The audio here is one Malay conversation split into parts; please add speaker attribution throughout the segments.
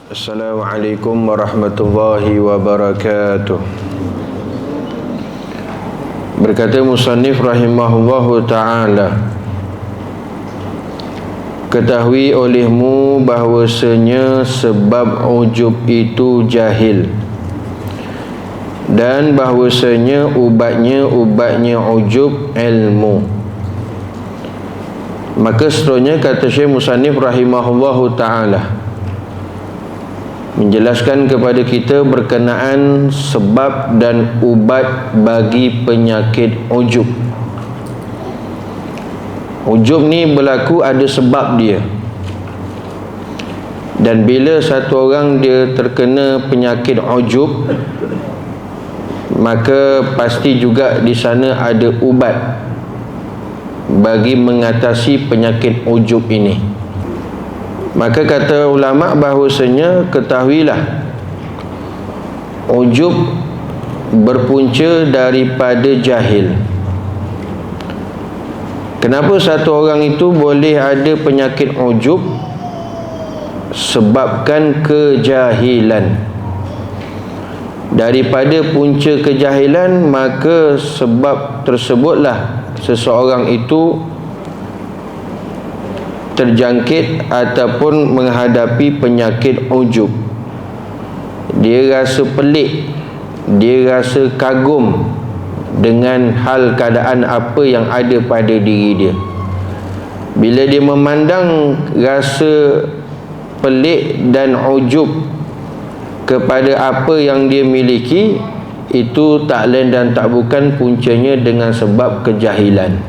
Speaker 1: Assalamualaikum warahmatullahi wabarakatuh. Berkata musannif rahimahullahu ta'ala, ketahui olehmu bahwasanya sebab ujub itu jahil, dan bahwasanya ubatnya ujub ilmu. Maka seterusnya kata Syekh musannif rahimahullahu ta'ala menjelaskan kepada kita berkenaan sebab dan ubat bagi penyakit ujub. Ujub ni berlaku ada sebab dia. Dan bila satu orang dia terkena penyakit ujub, maka pasti juga di sana ada ubat bagi mengatasi penyakit ujub ini. Maka kata ulama bahawasanya ketahuilah ujub berpunca daripada jahil. Kenapa satu orang itu boleh ada penyakit ujub? Sebabkan kejahilan. Daripada punca kejahilan, maka sebab tersebutlah seseorang itu terjangkit ataupun menghadapi penyakit ujub. Dia rasa pelik, dia rasa kagum dengan hal keadaan apa yang ada pada diri dia. Bila dia memandang rasa pelik dan ujub kepada apa yang dia miliki, itu tak lain dan tak bukan puncanya dengan sebab kejahilan.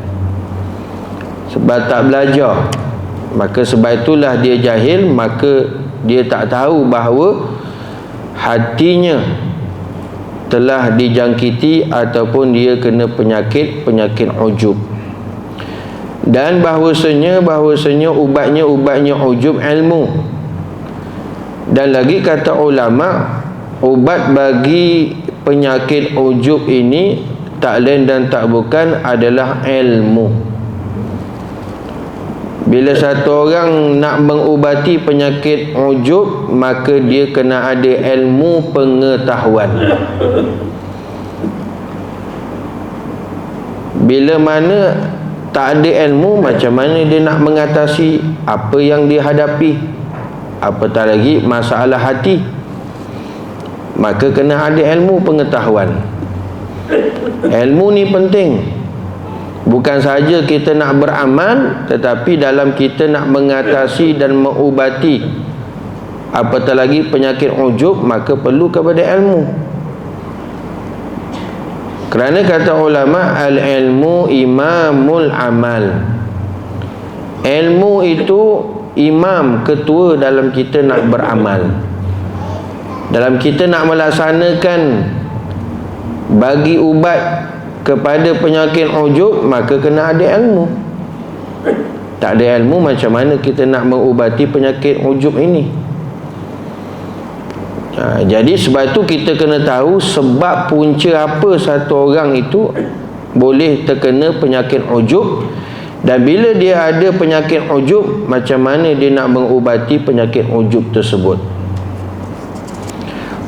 Speaker 1: Sebab tak belajar. Maka sebab itulah dia jahil, maka dia tak tahu bahawa hatinya telah dijangkiti ataupun dia kena penyakit ujub. Dan bahawasanya ubatnya ujub ilmu. Dan lagi kata ulama, ubat bagi penyakit ujub ini tak lain dan tak bukan adalah ilmu. Bila satu orang nak mengubati penyakit ujub, maka dia kena ada ilmu pengetahuan. Bila mana tak ada ilmu, macam mana dia nak mengatasi apa yang dia hadapi, apatah lagi masalah hati. Maka kena ada ilmu pengetahuan. Ilmu ni penting. Bukan sahaja kita nak beramal, tetapi dalam kita nak mengatasi dan mengubati apatah lagi penyakit ujub, maka perlu kepada ilmu. Kerana kata ulama, al-ilmu imamul amal. Ilmu itu imam, ketua dalam kita nak beramal. Dalam kita nak melaksanakan bagi ubat kepada penyakit ujub, maka kena ada ilmu. Tak ada ilmu, macam mana kita nak mengubati penyakit ujub ini? Jadi sebab itu kita kena tahu sebab punca apa satu orang itu boleh terkena penyakit ujub. Dan bila dia ada penyakit ujub, macam mana dia nak mengubati penyakit ujub tersebut?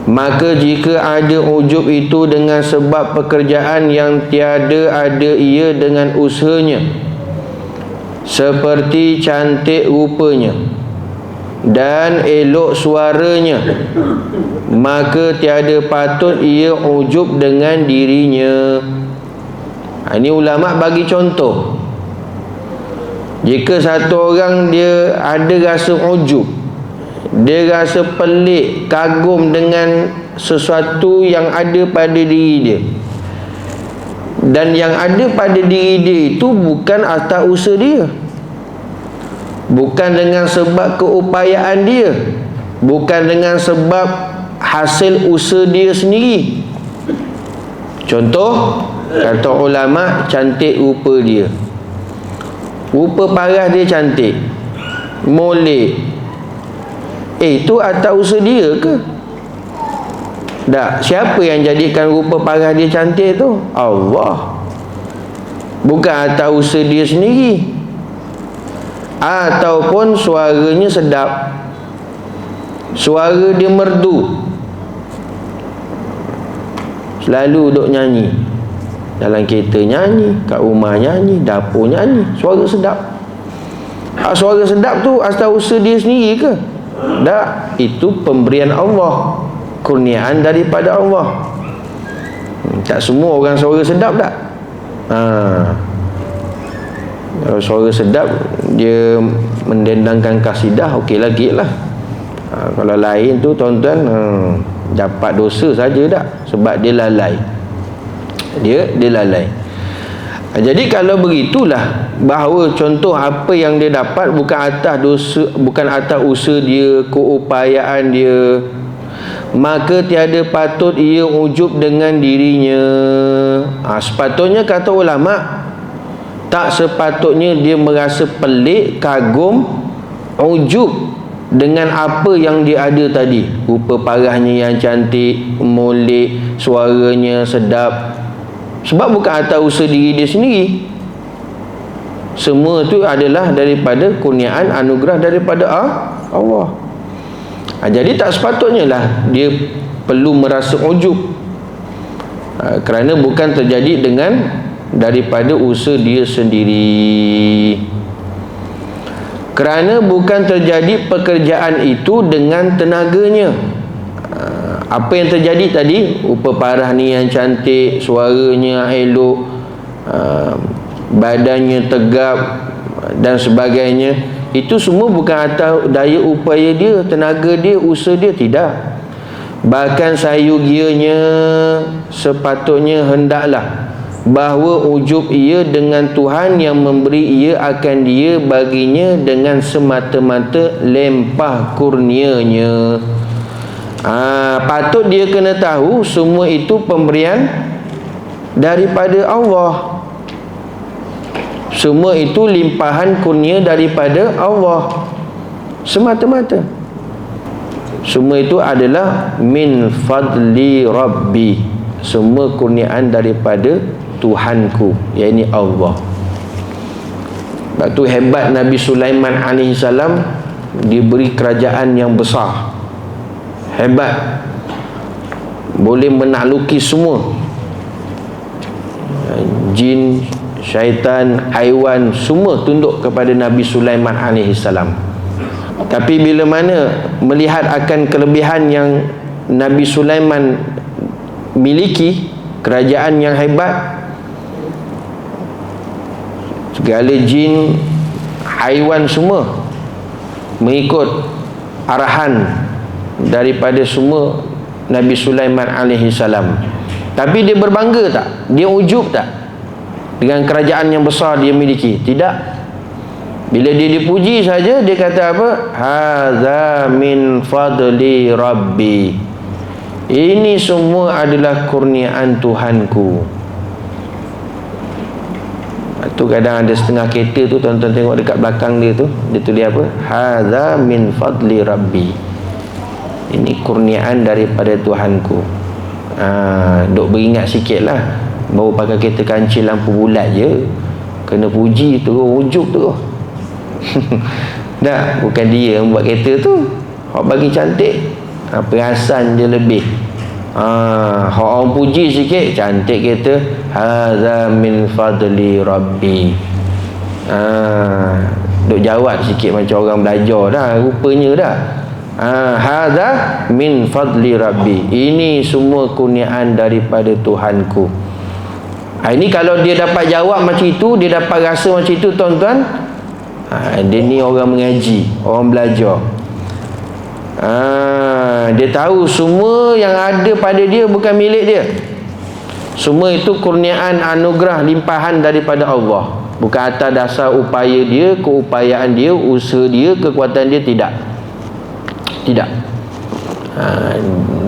Speaker 1: Maka jika ada ujub itu dengan sebab pekerjaan yang tiada ada ia dengan usahanya, seperti cantik rupanya dan elok suaranya, maka tiada patut ia ujub dengan dirinya. Ini ulama bagi contoh. Jika satu orang dia ada rasa ujub, dia rasa pelik, kagum dengan sesuatu yang ada pada diri dia, dan yang ada pada diri dia itu bukan atas usaha dia, bukan dengan sebab keupayaan dia, bukan dengan sebab hasil usaha dia sendiri. Contoh, kata ulama, cantik rupa dia, rupa paras dia cantik, molek. Itu atas usaha dia ke? Tak. Siapa yang jadikan rupa paras dia cantik tu? Allah. Bukan atas usaha dia sendiri. Ataupun suaranya sedap, suara dia merdu, selalu duk nyanyi, dalam kereta nyanyi, kat rumah nyanyi, dapur nyanyi, suara sedap. Suara sedap tu asal usaha dia sendiri ke? Tak, itu pemberian Allah, kurniaan daripada Allah. Tak semua orang suara sedap tak? Kalau suara sedap dia mendendangkan kasidah, okey lagi lah. Kalau lain tu tuan-tuan, dapat dosa saja tak? Sebab dia lalai. Dia lalai. Jadi kalau begitulah, bahawa contoh apa yang dia dapat bukan atas dosa, bukan atas usaha dia, keupayaan dia, maka tiada patut ia ujub dengan dirinya. Sepatutnya kata ulama, tak sepatutnya dia merasa pelik, kagum, ujub dengan apa yang dia ada tadi, rupa parahnya yang cantik, molek, suaranya sedap. Sebab bukan atas usaha diri dia sendiri. Semua itu adalah daripada kurniaan, anugerah daripada Allah. Jadi tak sepatutnya lah dia perlu merasa ujub, kerana bukan terjadi dengan daripada usaha dia sendiri. Kerana bukan terjadi pekerjaan itu dengan tenaganya. Apa yang terjadi tadi, rupa parah ni yang cantik, suaranya elok, badannya tegap dan sebagainya, itu semua bukan atas daya upaya dia, tenaga dia, usaha dia, tidak. Bahkan sayugianya sepatutnya hendaklah bahawa ujub ia dengan Tuhan yang memberi ia akan dia baginya dengan semata-mata lempah kurnianya. Patut dia kena tahu semua itu pemberian daripada Allah. Semua itu limpahan kurnia daripada Allah semata-mata. Semua itu adalah min fadli rabbi, semua kurniaan daripada Tuhanku, iaitu Allah. Sebab tu hebat Nabi Sulaiman AS, diberi kerajaan yang besar, hebat, boleh menakluki semua, jin, syaitan, haiwan, semua tunduk kepada Nabi Sulaiman AS. Tapi bila mana melihat akan kelebihan yang Nabi Sulaiman miliki, kerajaan yang hebat, segala jin, haiwan semua mengikut arahan daripada semua Nabi Sulaiman AS. Tapi dia berbangga tak? Dia ujub tak dengan kerajaan yang besar dia miliki? Tidak. Bila dia dipuji saja, dia kata apa? Hadza min fadli rabbi, ini semua adalah kurniaan Tuhanku. Tu kadang ada setengah kereta tu, tuan-tuan tengok dekat belakang dia tu, dia tulis apa? Hadza min fadli rabbi, ini kurniaan daripada Tuhanku. Duk beringat sikit lah, baru pakai kereta kancil lampu bulat je, kena puji tu, ujub tu. Tak, bukan dia yang buat kereta tu, hak bagi cantik, perhiasan dia lebih. Hak orang puji sikit, cantik kereta, hadza min fadli rabbi. Duk jawab sikit macam orang belajar dah rupanya dah. Hadza min fadli rabbi, ini semua kurniaan daripada Tuhanku. Ini kalau dia dapat jawab macam itu, dia dapat rasa macam itu, tuan-tuan, dia ni orang mengaji, orang belajar. Dia tahu semua yang ada pada dia bukan milik dia. Semua itu kurniaan, anugerah, limpahan daripada Allah, bukan atas dasar upaya dia, keupayaan dia, usaha dia, kekuatan dia, tidak. Tidak.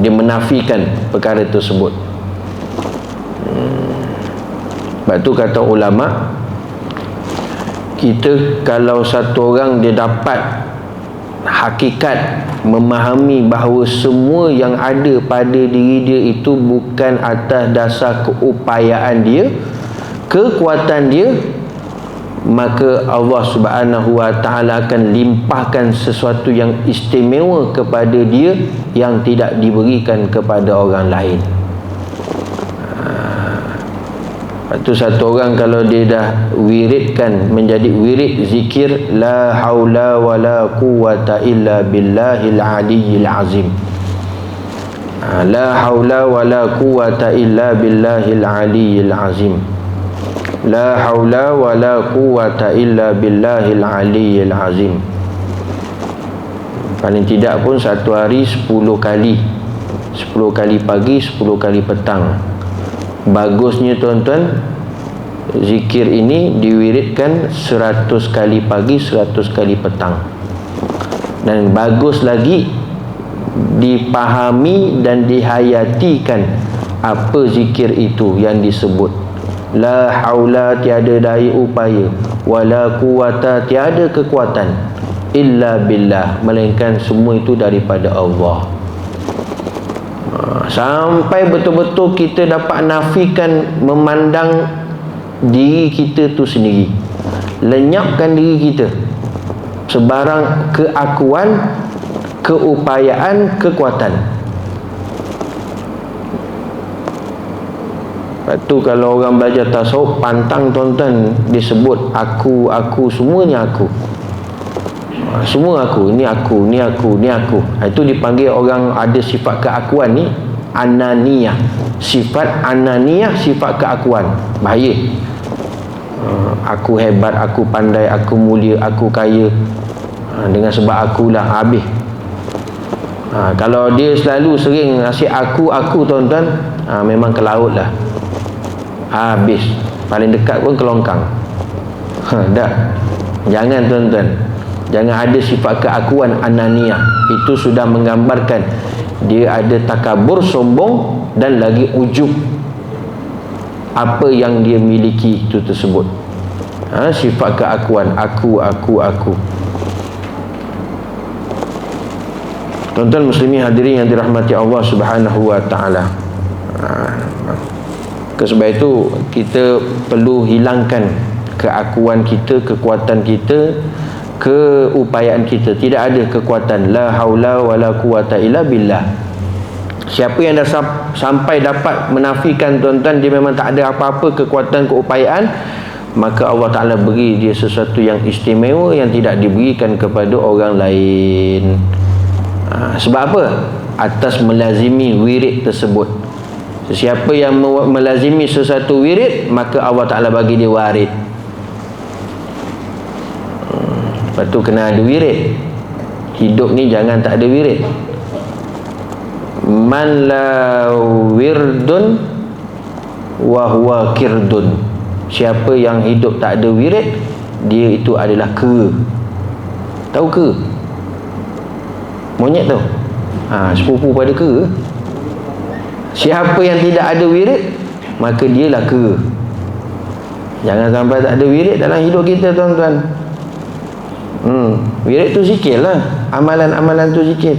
Speaker 1: Dia menafikan perkara tersebut. Sebab tu kata ulama, kita kalau satu orang dia dapat hakikat, memahami bahawa semua yang ada pada diri dia itu bukan atas dasar keupayaan dia, kekuatan dia, maka Allah Subhanahu wa ta'ala akan limpahkan sesuatu yang istimewa kepada dia yang tidak diberikan kepada orang lain. Itu satu orang kalau dia dah wiridkan menjadi wirid zikir la haula wala quwata illa billahil aliyyil azim. La haula wala quwata illa billahil aliyyil azim. La haula wala quwata illa billahil aliyyil azim. Paling tidak pun satu hari 10 kali. 10 kali pagi, 10 kali petang. Bagusnya tuan-tuan, zikir ini diwiridkan 100 kali pagi, 100 kali petang. Dan bagus lagi dipahami dan dihayatikan apa zikir itu yang disebut. La haula, tiada daya upaya, wala quwata, tiada kekuatan, illa billah, melainkan semua itu daripada Allah. Sampai betul-betul kita dapat nafikan memandang diri kita tu sendiri, lenyapkan diri kita, sebarang keakuan, keupayaan, kekuatan. Lepas tu kalau orang belajar tasawuf pantang tuan-tuan, disebut aku, semuanya aku. Semua aku, ni aku, ni aku, ni aku. Itu dipanggil orang ada sifat keakuan ni ananiyah. Sifat ananiyah, sifat keakuan. Bahaya. Aku hebat, aku pandai, aku mulia, aku kaya, dengan sebab akulah, habis. Kalau dia selalu sering asyik aku tuan-tuan, memang ke laut lah, habis. Paling dekat pun ke longkang. Dah. Jangan tuan-tuan, jangan ada sifat keakuan ananiyah. Itu sudah menggambarkan dia ada takabur, sombong, dan lagi ujub apa yang dia miliki itu tersebut. Sifat keakuan, aku. Tuan-tuan muslimin hadirin yang dirahmati Allah Subhanahu wa ta'ala, sebab itu kita perlu hilangkan keakuan kita, kekuatan kita, keupayaan kita. Tidak ada kekuatan. La haula wala quwata illa billah. Siapa yang dah sampai dapat menafikan tuan-tuan, dia memang tak ada apa-apa kekuatan, keupayaan, maka Allah Ta'ala beri dia sesuatu yang istimewa yang tidak diberikan kepada orang lain. Sebab apa? Atas melazimi wirid tersebut. Siapa yang melazimi sesuatu wirid, maka Allah Ta'ala bagi dia warid. Lepas tu kena ada wirid. Hidup ni jangan tak ada wirid. Man la wirdun wa huwa kirdun. Siapa yang hidup tak ada wirid, dia itu adalah kera. Tahu kera? Monyet tu. Sepupu pada kera. Siapa yang tidak ada wirid, maka dialah kera. Jangan sampai tak ada wirid dalam hidup kita tuan-tuan. Wirid tu zikir lah. Amalan-amalan tu zikir.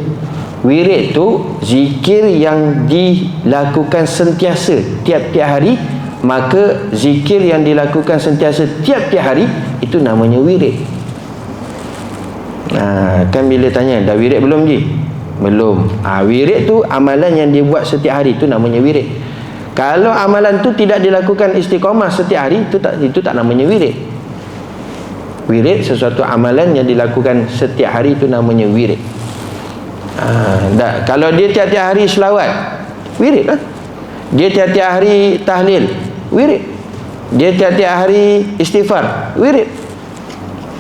Speaker 1: Wirid tu zikir yang dilakukan sentiasa tiap-tiap hari. Maka zikir yang dilakukan sentiasa tiap-tiap hari, itu namanya wirid. Kan bila tanya, dah wirid belum Ji? Belum. Wirid tu amalan yang dia buat setiap hari, itu namanya wirid. Kalau amalan tu tidak dilakukan istiqamah setiap hari, itu tak namanya wirid. Wirid sesuatu amalan yang dilakukan setiap hari, itu namanya wirid. Kalau dia tiap-tiap hari selawat, wirid lah. Dia tiap-tiap hari tahlil, wirid. Dia tiap-tiap hari istighfar, wirid.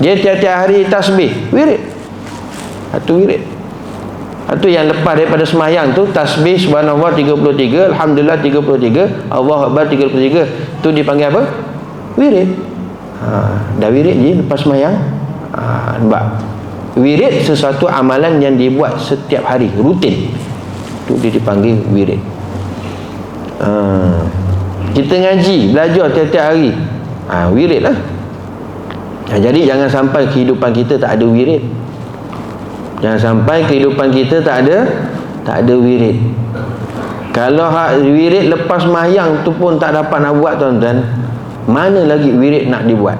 Speaker 1: Dia tiap-tiap hari tasbih, wirid. Itu wirid. Itu yang lepas daripada semayang tu, tasbih subhanallah 33, alhamdulillah 33, Allahu akbar 33. Tu dipanggil apa? Wirid. Dah wirid je lepas semayang. Nampak? Wirid sesuatu amalan yang dibuat setiap hari, rutin. Tu dia dipanggil wirid. Kita ngaji, belajar tiap-tiap hari, wirid lah. Jadi jangan sampai kehidupan kita tak ada wirid. Jangan sampai kehidupan kita tak ada wirid. Kalau wirid lepas mahyang tu pun tak dapat nak buat tuan-tuan, mana lagi wirid nak dibuat?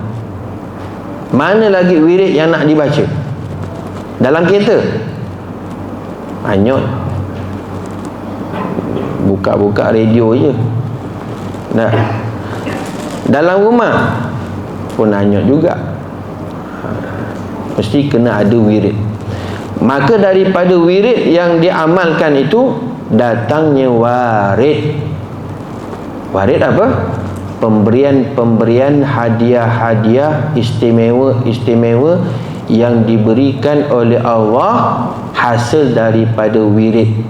Speaker 1: Mana lagi wirid yang nak dibaca? Dalam kereta hanyut, buka-buka radio je. Nah, dalam rumah pun hanyut juga. Mesti kena ada wirid. Maka daripada wirid yang diamalkan itu datangnya warid. Warid apa? Pemberian-pemberian, hadiah-hadiah istimewa-istimewa yang diberikan oleh Allah hasil daripada wirid,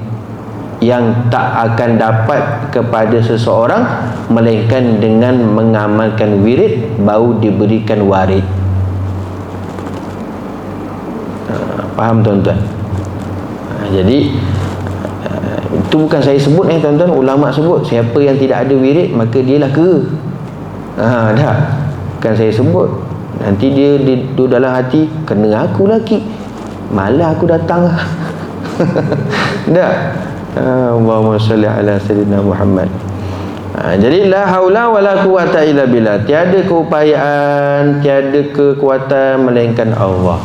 Speaker 1: yang tak akan dapat kepada seseorang melainkan dengan mengamalkan wirid baru diberikan warid. Faham tuan-tuan? Jadi itu bukan saya sebut tuan-tuan, ulama sebut siapa yang tidak ada wirid maka dialah kera. Dah, bukan saya sebut. Nanti dia dalam hati, kena aku lagi, malah aku datang. Dah. Allahumma salli ala sayyidina Muhammad. Jadi la haula wala quwata illa billah. Tiada keupayaan, tiada kekuatan melainkan Allah.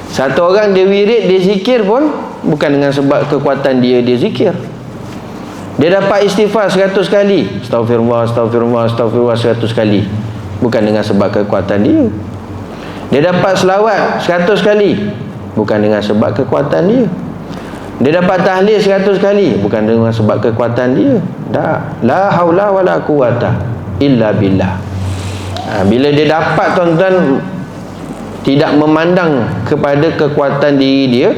Speaker 1: Satu orang dia wirid, dia zikir pun bukan dengan sebab kekuatan dia zikir. Dia dapat istighfar 100 kali, astagfirullah, astagfirullah, astagfirullah 100 kali, bukan dengan sebab kekuatan dia. Dia dapat selawat 100 kali, bukan dengan sebab kekuatan dia. Dia dapat tahlil 100 kali, bukan dengan sebab kekuatan dia. Tak. La haula wala quwata illa billah. Bila dia dapat tuan-tuan, tidak memandang kepada kekuatan diri dia,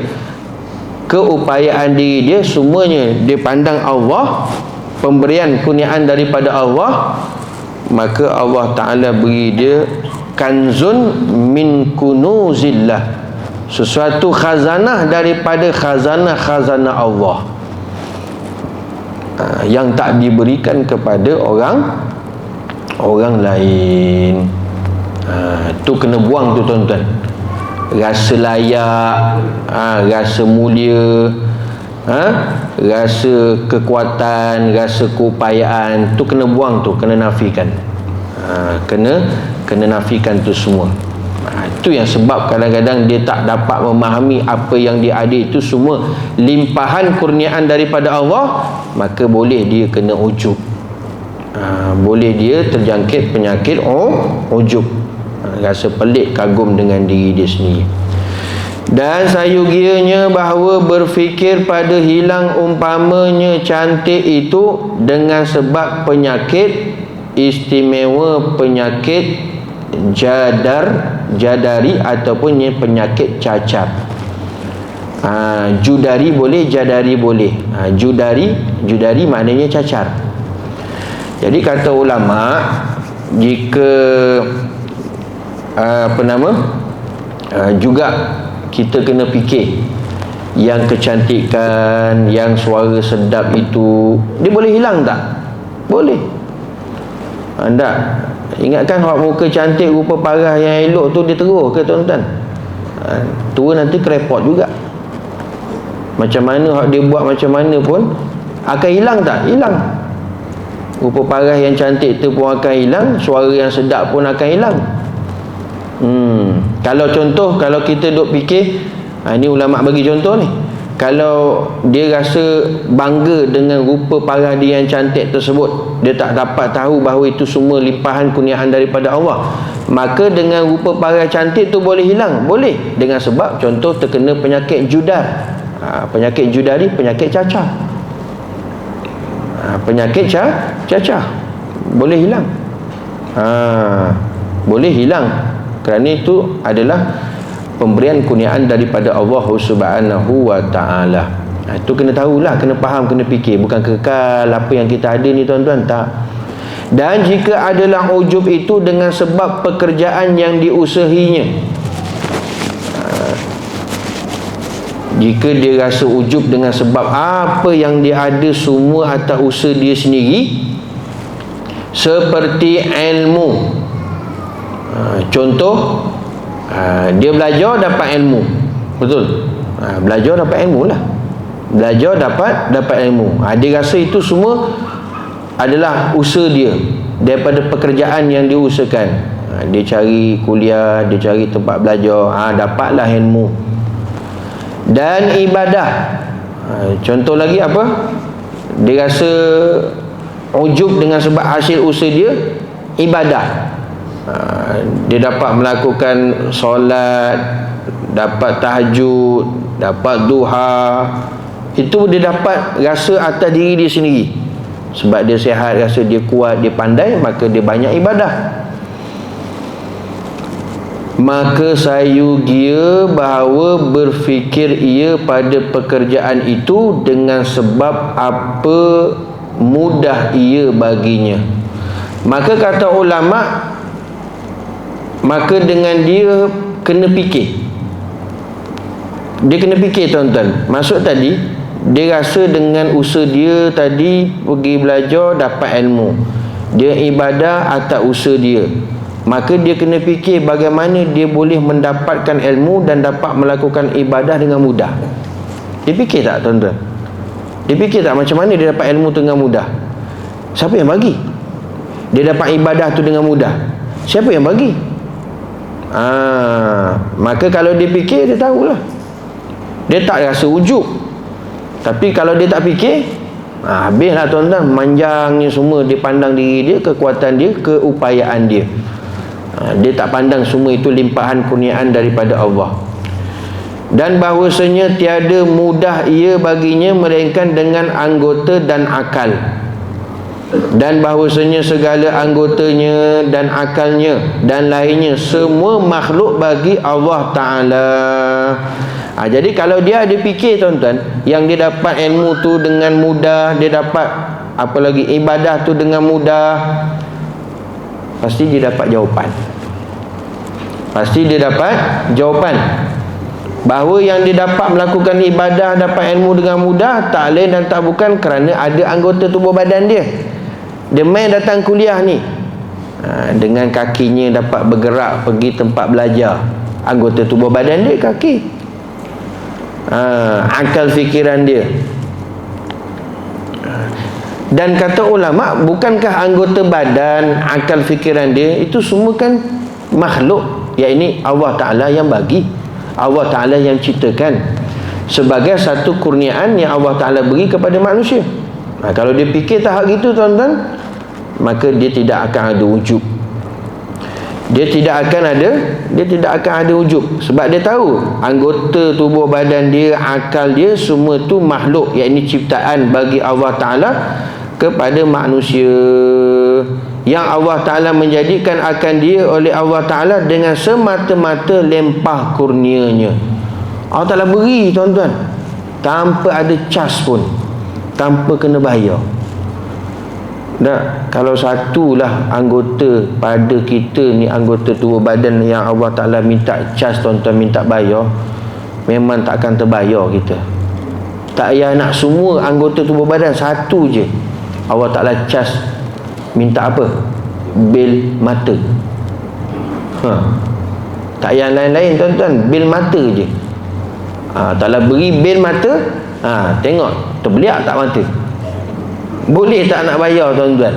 Speaker 1: keupayaan diri dia, semuanya dia pandang Allah, pemberian kurniaan daripada Allah, maka Allah Ta'ala beri dia kanzun min kunuzillah, sesuatu khazanah daripada khazanah-khazanah Allah, yang tak diberikan kepada orang lain. Tu kena buang tu tuan-tuan. Rasa layak, rasa mulia, rasa kekuatan, rasa keupayaan, tu kena buang, tu kena nafikan. Kena nafikan tu semua. Itu yang sebab kadang-kadang dia tak dapat memahami apa yang dia ada itu semua limpahan kurniaan daripada Allah, maka boleh dia kena ujub. Boleh dia terjangkit penyakit ujub, rasa pelik, kagum dengan diri dia sendiri. Dan sayugianya bahawa berfikir pada hilang umpamanya cantik itu dengan sebab penyakit istimewa, penyakit jadari ataupun penyakit cacat. Judari boleh, jadari boleh. Judari maknanya cacar. Jadi kata ulama, jika juga kita kena fikir yang kecantikan, yang suara sedap itu, dia boleh hilang tak? Boleh. Tak? Ingatkan hak muka cantik, rupa parah yang elok tu dia terus ke tuan-tuan? Tua nanti kerepot juga. Macam mana hak dia buat macam mana pun akan hilang tak? Hilang. Rupa parah yang cantik tu pun akan hilang, suara yang sedap pun akan hilang. Kalau contoh, kalau kita duk fikir, ini ulama bagi contoh ni, kalau dia rasa bangga dengan rupa parah dia yang cantik tersebut, dia tak dapat tahu bahawa itu semua limpahan kurniaan daripada Allah, maka dengan rupa parah cantik tu boleh hilang? Boleh, dengan sebab contoh terkena penyakit judar. Penyakit judari, penyakit cacar. Penyakit cacar boleh hilang. Boleh hilang, kerana itu adalah pemberian kurniaan daripada Allah Subhanahu wa ta'ala. Itu kena tahulah, kena faham, kena fikir. Bukan kekal apa yang kita ada ni tuan-tuan, tak. Dan jika adalah ujub itu dengan sebab pekerjaan yang diusahinya, jika dia rasa ujub dengan sebab apa yang dia ada semua atas usaha dia sendiri, seperti ilmu. Contoh, dia belajar dapat ilmu, betul? Belajar dapat ilmu lah. Belajar dapat ilmu. Dia rasa itu semua adalah usaha dia daripada pekerjaan yang dia usahakan. Dia cari kuliah, dia cari tempat belajar, dapatlah ilmu. Dan ibadah, contoh lagi apa? Dia rasa ujub dengan sebab hasil usaha dia ibadah. Dia dapat melakukan solat, dapat tahajud, dapat duha. Itu dia dapat rasa atas diri dia sendiri. Sebab dia sihat, rasa dia kuat, dia pandai, maka dia banyak ibadah. Maka sayugia bahawa berfikir ia pada pekerjaan itu dengan sebab apa mudah ia baginya. Maka kata ulama, maka dengan dia kena fikir. Dia kena fikir, tuan-tuan. Maksud tadi, dia rasa dengan usaha dia tadi pergi belajar dapat ilmu, dia ibadah atas usaha dia, maka dia kena fikir bagaimana dia boleh mendapatkan ilmu dan dapat melakukan ibadah dengan mudah. Dia fikir tak, tuan-tuan? Dia fikir tak macam mana dia dapat ilmu tu dengan mudah? Siapa yang bagi? Dia dapat ibadah tu dengan mudah, siapa yang bagi? Maka kalau dia fikir, dia tahulah. Dia tak rasa ujub. Tapi kalau dia tak fikir, habislah, tuan-tuan. Manjangnya semua dia pandang diri dia, kekuatan dia, keupayaan dia. Dia tak pandang semua itu limpahan kurniaan daripada Allah. Dan bahawasanya tiada mudah ia baginya melainkan dengan anggota dan akal. Dan bahawasanya segala anggotanya dan akalnya dan lainnya semua makhluk bagi Allah Ta'ala. Jadi kalau dia ada fikir, tuan-tuan, yang dia dapat ilmu tu dengan mudah, dia dapat apalagi ibadah tu dengan mudah, pasti dia dapat jawapan. Pasti dia dapat jawapan bahawa yang dia dapat melakukan ibadah, dapat ilmu dengan mudah, tak lain dan tak bukan kerana ada anggota tubuh badan dia. Dia main datang kuliah ni, dengan kakinya dapat bergerak pergi tempat belajar. Anggota tubuh badan dia kaki. Akal fikiran dia. Dan kata ulama, bukankah anggota badan, akal fikiran dia itu semua kan makhluk, yakni Allah Ta'ala yang bagi, Allah Ta'ala yang ciptakan, sebagai satu kurniaan yang Allah Ta'ala beri kepada manusia. Kalau dia fikir tahap gitu, tuan-tuan, maka dia tidak akan ada ujub. Dia tidak akan ada ujub. Sebab dia tahu anggota tubuh badan dia, akal dia, semua tu makhluk, yakni ciptaan bagi Allah Ta'ala kepada manusia, yang Allah Ta'ala menjadikan akan dia oleh Allah Ta'ala dengan semata-mata lempah kurnianya. Allah Ta'ala beri, tuan-tuan, tanpa ada cas pun, tanpa kena bayar. Kalau satulah anggota pada kita ni, anggota tubuh badan yang Allah Ta'ala minta cas, tuan-tuan, minta bayar, memang takkan terbayar kita. Tak payah nak semua anggota tubuh badan, satu je Allah Ta'ala cas, minta apa? Bil mata. Tak yang lain-lain, tuan-tuan, bil mata je. Ta'ala beri bil mata, tengok terbeliak tak mata. Boleh tak nak bayar, tuan-tuan?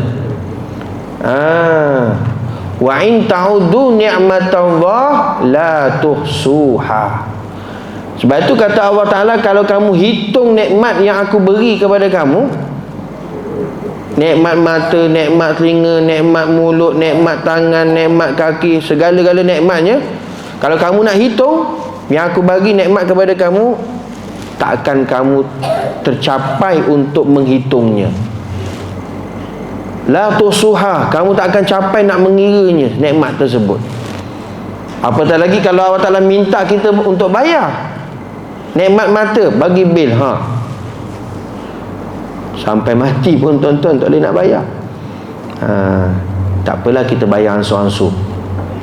Speaker 1: Wa in ta'udu ni'matallah la tuhsuha. Sebab itu kata Allah Ta'ala, kalau kamu hitung nikmat yang aku beri kepada kamu, nikmat mata, nikmat telinga, nikmat mulut, nikmat tangan, nikmat kaki, segala-gala nikmatnya, kalau kamu nak hitung yang aku bagi nikmat kepada kamu, takkan kamu tercapai untuk menghitungnya. La tusuha, kamu tak akan capai nak mengiranya nikmat tersebut. Apatah lagi kalau Allah Ta'ala minta kita untuk bayar. Nikmat mata, bagi bil, sampai mati pun, tuan-tuan, tak boleh nak bayar. Tak apalah kita bayar ansur-ansur,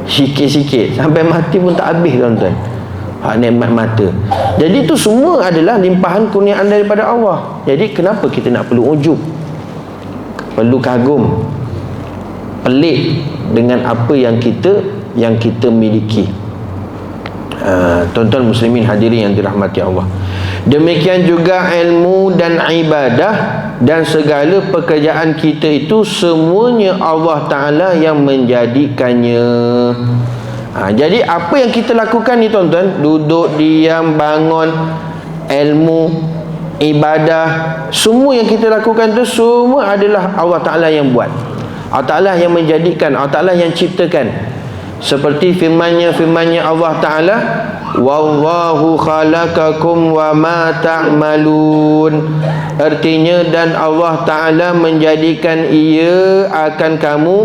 Speaker 1: sikit-sikit, sampai mati pun tak habis, tuan-tuan. Nikmat mata. Jadi itu semua adalah limpahan kurniaan daripada Allah. Jadi kenapa kita nak perlu ujub, perlu kagum, pelik dengan apa yang kita miliki? Tuan-tuan muslimin hadirin yang dirahmati Allah, demikian juga ilmu dan ibadah dan segala pekerjaan kita itu semuanya Allah Ta'ala yang menjadikannya. Jadi apa yang kita lakukan ni tuan-tuan, duduk, diam, bangun, ilmu, ibadah, semua yang kita lakukan tu semua adalah Allah Ta'ala yang buat, Allah Ta'ala yang menjadikan, Allah Ta'ala yang ciptakan. Seperti firmannya Allah Ta'ala, wallahu khalaqakum wa ma ta'malun. Artinya, dan Allah Ta'ala menjadikan ia akan kamu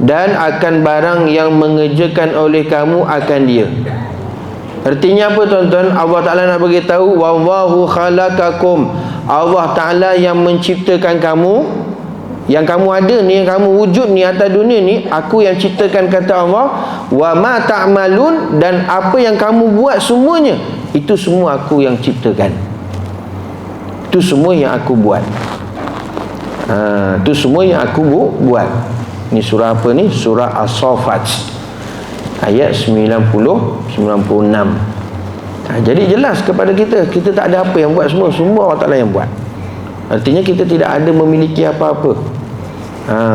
Speaker 1: dan akan barang yang mengerjakan oleh kamu akan dia. Artinya apa tuan-tuan? Allah Ta'ala nak beritahu, wallahu khalaqakum, Allah Ta'ala yang menciptakan kamu, yang kamu ada ni, yang kamu wujud ni atas dunia ni, aku yang ciptakan, kata Allah. Wa ma ta'malun, dan apa yang kamu buat semuanya, itu semua aku yang ciptakan. Itu semua yang aku buat. Itu semua yang aku buat. Ni surah apa ni? Surah As-Saffat ayat 90-96. Jadi jelas kepada kita, kita tak ada apa yang buat, semua Allah Ta'ala yang buat. Artinya kita tidak ada memiliki apa-apa.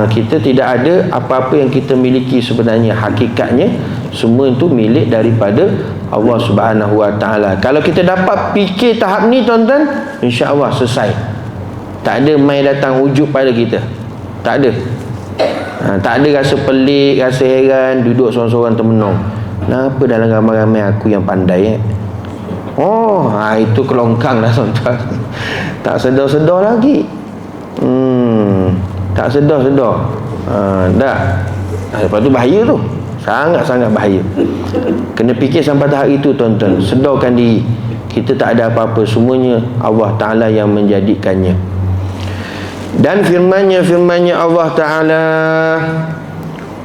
Speaker 1: Kita tidak ada apa-apa yang kita miliki sebenarnya. Hakikatnya semua itu milik daripada Allah Subhanahu Wa Ta'ala. Kalau kita dapat fikir tahap ni tuan-tuan, insya-Allah selesai. Tak ada mai datang ujub pada kita. Tak ada. Tak ada rasa pelik, rasa heran, duduk seorang-seorang termenung. Kenapa dalam ramai-ramai aku yang pandai itu kelongkang dah tuan-tuan. Tak sedar-sedar lagi. Tak sedar-sedar. Dah. Lepas tu bahaya tu. Sangat-sangat bahaya. Kena fikir sampai tahap itu tuan-tuan. Sedarkan diri. Kita tak ada apa-apa. Semuanya Allah Ta'ala yang menjadikannya. Dan firmannya Allah Ta'ala,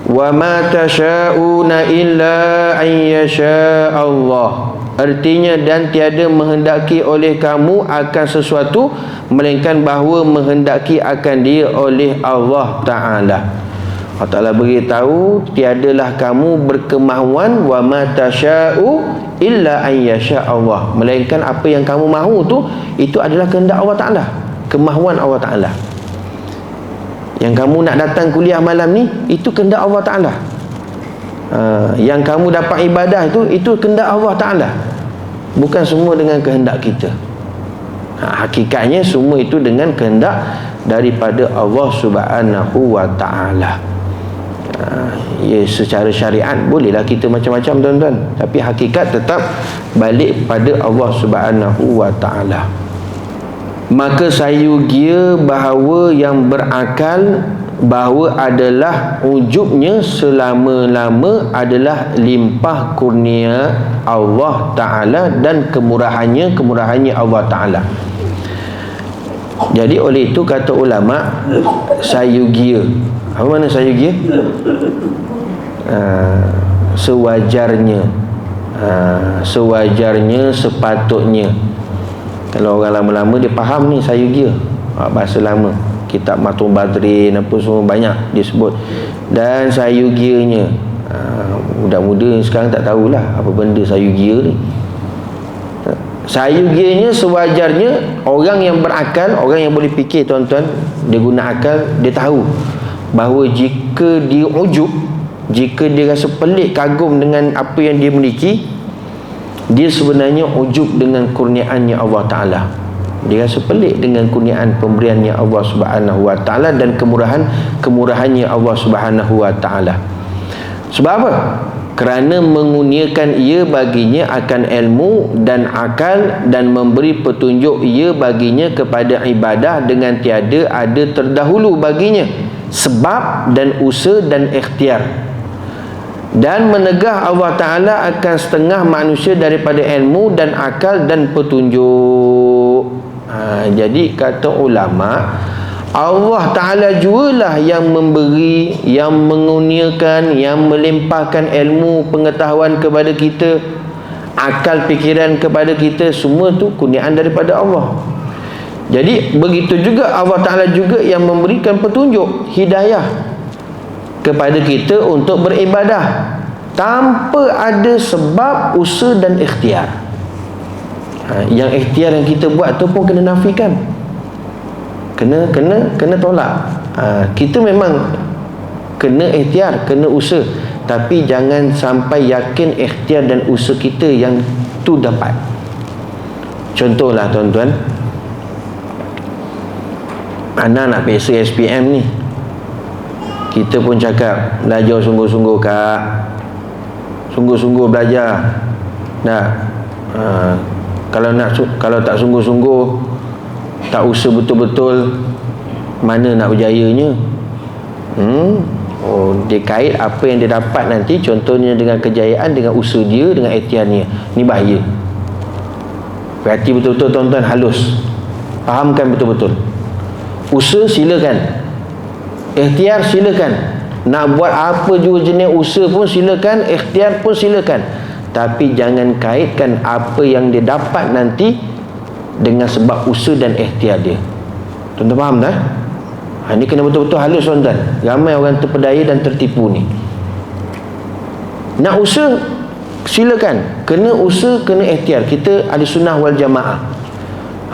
Speaker 1: wa ma tasha'una illa an yasha Allah. Artinya, dan tiada menghendaki oleh kamu akan sesuatu melainkan bahawa menghendaki akan dia oleh Allah Ta'ala. Allah Ta'ala beritahu, tiadalah kamu berkemahuan, wa ma tasha'u illa an yasha Allah, melainkan apa yang kamu mahu tu, itu adalah kehendak Allah Ta'ala, kemahuan Allah Ta'ala. Yang kamu nak datang kuliah malam ni, itu kehendak Allah Ta'ala. Yang kamu dapat ibadah itu kehendak Allah Ta'ala, bukan semua dengan kehendak kita. Hakikatnya semua itu dengan kehendak daripada Allah Subhanahu Wa Ta'ala. Ya, secara syariat bolehlah kita macam-macam tuan-tuan, tapi hakikat tetap balik pada Allah Subhanahu Wa Ta'ala. Maka sayugia bahawa yang berakal bahawa adalah ujubnya selama-lama adalah limpah kurnia Allah Ta'ala dan kemurahannya Allah Ta'ala. Jadi oleh itu kata ulama, sayugia. Apa mana sayugia? Sewajarnya, sewajarnya, sepatutnya. Kalau orang lama-lama dia faham ni sayugia, bahasa lama, kitab Matul Badrin apa semua banyak disebut. Dan sayugianya, budak muda sekarang tak tahulah apa benda sayugia ni. Sayugianya sewajarnya. Orang yang berakal, orang yang boleh fikir tuan-tuan, dia guna akal, dia tahu bahawa jika dia ujub, jika dia rasa pelik, kagum dengan apa yang dia miliki, dia sebenarnya ujub dengan kurniaannya Allah Ta'ala. Dia rasa pelik dengan kurniaan pemberiannya Allah Subhanahu Wa Ta'ala dan kemurahannya Allah Subhanahu Wa Ta'ala. Sebab apa? Kerana mengurniakan ia baginya akan ilmu dan akal dan memberi petunjuk ia baginya kepada ibadah dengan tiada ada terdahulu baginya sebab dan usaha dan ikhtiar, dan menegah Allah Ta'ala akan setengah manusia daripada ilmu dan akal dan petunjuk. Jadi kata ulama, Allah Ta'ala jugalah yang memberi, yang mengurniakan, yang melimpahkan ilmu pengetahuan kepada kita, akal fikiran kepada kita. Semua tu kurniaan daripada Allah. Jadi begitu juga Allah Ta'ala juga yang memberikan petunjuk, hidayah kepada kita untuk beribadah tanpa ada sebab, usaha dan ikhtiar. Yang ikhtiar yang kita buat tu pun kena nafikan. kena tolak. Kita memang kena ikhtiar, kena usaha, tapi jangan sampai yakin ikhtiar dan usaha kita yang tu dapat. Contohlah tuan-tuan, anak nak periksa SPM ni, kita pun cakap belajar sungguh-sungguh kak, sungguh-sungguh belajar. Kalau tak sungguh-sungguh, tak usaha betul-betul, mana nak berjayanya? Dia kait apa yang dia dapat nanti, contohnya dengan kejayaan, dengan usaha dia, dengan ikhtiarnya. Ni bahaya. Berhati betul-betul tuan-tuan, halus, fahamkan betul-betul. Usaha silakan, ikhtiar silakan, nak buat apa juga jenis usaha pun silakan, ikhtiar pun silakan, tapi jangan kaitkan apa yang dia dapat nanti dengan sebab usaha dan ikhtiar dia. Tuan-tuan faham tak? Ini kena betul-betul halus tuan-tuan. Ramai orang terpedaya dan tertipu ni. Nak usaha silakan, kena usaha, kena ikhtiar. Kita ada sunnah wal jamaah.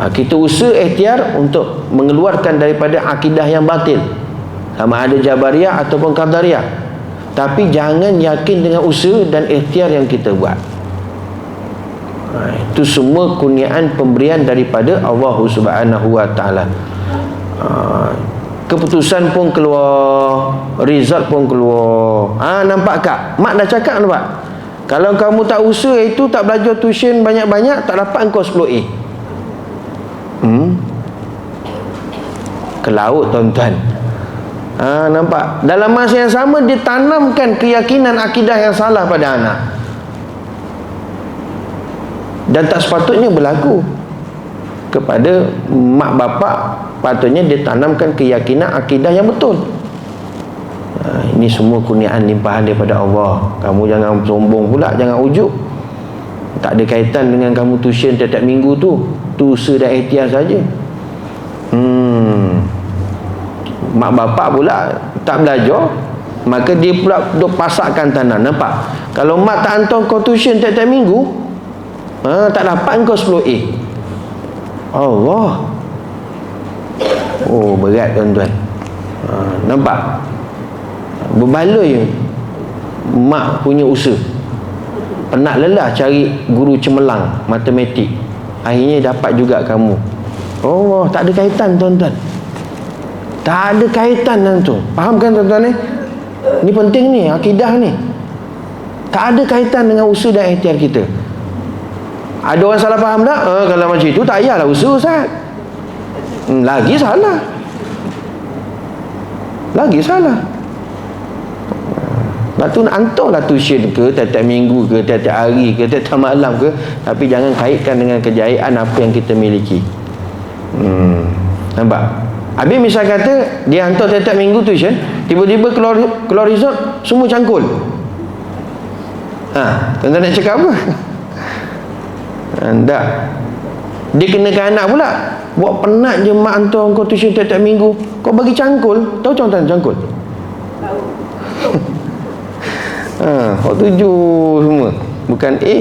Speaker 1: Kita usaha ikhtiar untuk mengeluarkan daripada akidah yang batil, sama ada Jabariyah ataupun Qadariyah. Tapi jangan yakin dengan usaha dan ikhtiar yang kita buat. Itu semua kurniaan pemberian daripada Allah Subhanahu wa taala. Keputusan pun keluar, result pun keluar. Nampak kak? Mak dah cakap nampak? Kalau kamu tak usaha itu, tak belajar tuition banyak-banyak, tak dapat engkau 10A. Ke laut tuan-tuan. Nampak? Dalam masa yang sama dia tanamkan keyakinan akidah yang salah pada anak. Dan tak sepatutnya berlaku kepada mak bapak. Patutnya dia tanamkan keyakinan akidah yang betul. Ini semua kurniaan limpahan daripada Allah. Kamu jangan sombong pula, jangan ujub. Tak ada kaitan dengan kamu tuition tiap-tiap minggu tu. Tu usaha dan ikhtiar saja. Mak bapak pula tak belajar, maka dia pula duk pasakkan tanah. Nampak? Kalau mak tak hantar kau tuition tiap-tiap minggu, tak dapat kau 10A. Allah. Berat tuan-tuan. Nampak? Berbaloi mak punya usaha. Penat lelah cari guru cemerlang matematik, akhirnya dapat juga kamu. Tak ada kaitan tuan-tuan. Tak ada kaitan langsung. Fahamkan tuan-tuan ni? Ni penting ni, akidah ni. Tak ada kaitan dengan usaha dan ikhtiar kita. Ada orang salah faham tak? Kalau macam itu tak payahlah usaha Ustaz. Lagi salah. Lagi salah. Lepas tu hantarlah tuition ke tiap-tiap minggu ke, tiap-tiap hari ke, tiap-tiap malam ke, tapi jangan kaitkan dengan kejayaan apa yang kita miliki. Nampak? Habis misal kata dia hantar tiap-tiap minggu tuition, tiba-tiba keluar result semua cangkul. Tuan-tuan nak cakap apa? Tak. Dia kenakan anak pula. Buat penat je mak hantar kau tuition tiap-tiap minggu, kau bagi cangkul. Tahu contoh cangkul? Tahu. Kau 7 semua, bukan A.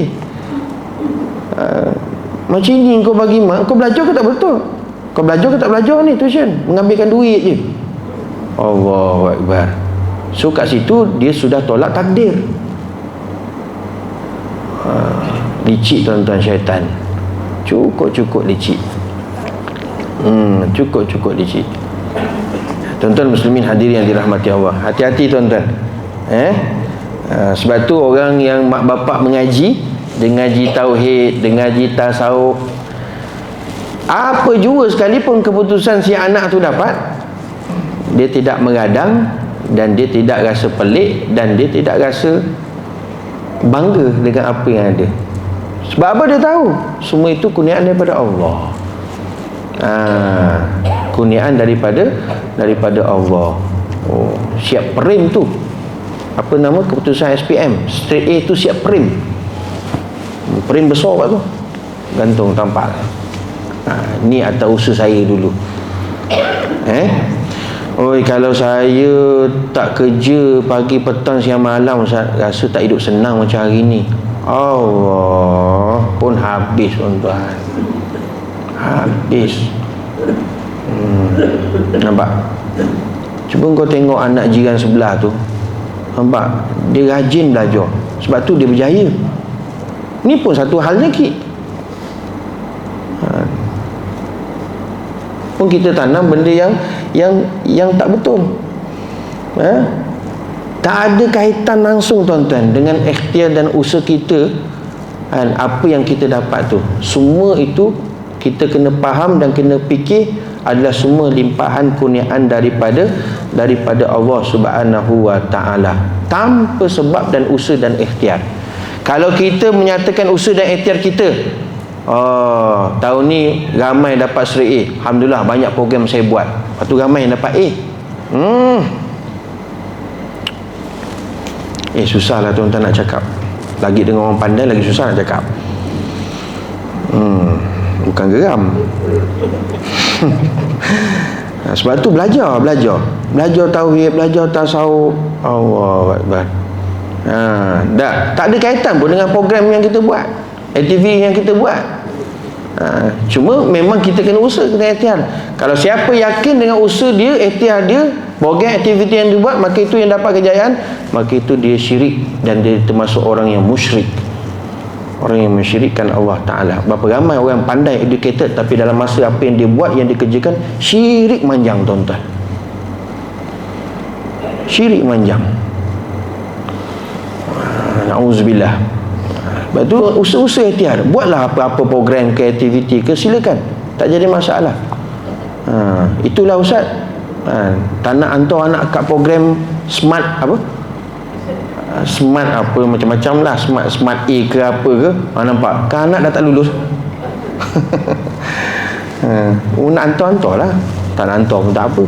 Speaker 1: Macam ni kau bagi mak, kau belajar ke tak betul? Kau belajar ke tak belajar ni tuition? Mengambilkan duit je. Allahu Akbar. So kat situ dia sudah tolak takdir. Licik tuan-tuan syaitan. Cukup licik. Cukup licik. Tuan-tuan muslimin hadirin yang dirahmati Allah, hati-hati tuan-tuan. Sebab tu orang yang mak bapak mengaji, dia ngaji tauhid, dia ngaji tasawuf, apa juga sekalipun keputusan si anak tu dapat, dia tidak mengadang, dan dia tidak rasa pelik, dan dia tidak rasa bangga dengan apa yang ada. Sebab apa? Dia tahu semua itu kurniaan daripada Allah. Kurniaan daripada Allah. Siap perim tu. Apa nama keputusan SPM? Straight A tu siap perim. Perim besar kat tu. Gantung tampak. Ni atas usaha saya dulu. Kalau saya tak kerja pagi, petang, siang, malam, saya rasa tak hidup senang macam hari ni. Allah pun habis tuan-tuan. Habis. Nampak? Cuba kau tengok anak jiran sebelah tu, nampak? Dia rajin belajar, sebab tu dia berjaya. Ni pun satu hal lagi. Pun kita tanam benda yang tak betul. Tak ada kaitan langsung tuan-tuan dengan ikhtiar dan usaha kita. Apa yang kita dapat tu, semua itu kita kena faham dan kena fikir adalah semua limpahan kurniaan daripada Allah Subhanahu wa taala, tanpa sebab dan usaha dan ikhtiar. Kalau kita menyatakan usaha dan ikhtiar kita, tahun ni ramai dapat straight A, alhamdulillah, banyak program saya buat, lepas tu ramai yang dapat A. Susah lah tuan-tuan nak cakap. Lagi dengan orang pandai lagi susah nak cakap. Bukan geram. Sebab tu belajar tauhid, belajar tasawuf. Allahu Akbar. Tak ada kaitan pun dengan program yang kita buat, aktiviti yang kita buat. Cuma memang kita kena usaha, kena ikhtiar. Kalau siapa yakin dengan usaha dia, ikhtiar dia, program aktiviti yang dia buat, maka itu yang dapat kejayaan, maka itu dia syirik dan dia termasuk orang yang musyrik, orang yang mensyirikkan Allah Ta'ala. Berapa ramai orang pandai, educated, tapi dalam masa apa yang dia buat, yang dia kerjakan, syirik manjang tuan-tuan. Syirik manjang. Na'udzubillah. Sebab tu usaha-usaha ikhtiar, buatlah apa-apa program ke, aktiviti ke, silakan, tak jadi masalah. Itulah Ustaz, tak nak hantar anak kat program smart apa, smart apa macam-macam lah, smart A ke apa ke, nampak kan anak dah tak lulus. Nak hantar lah, tak nak hantar pun tak apa.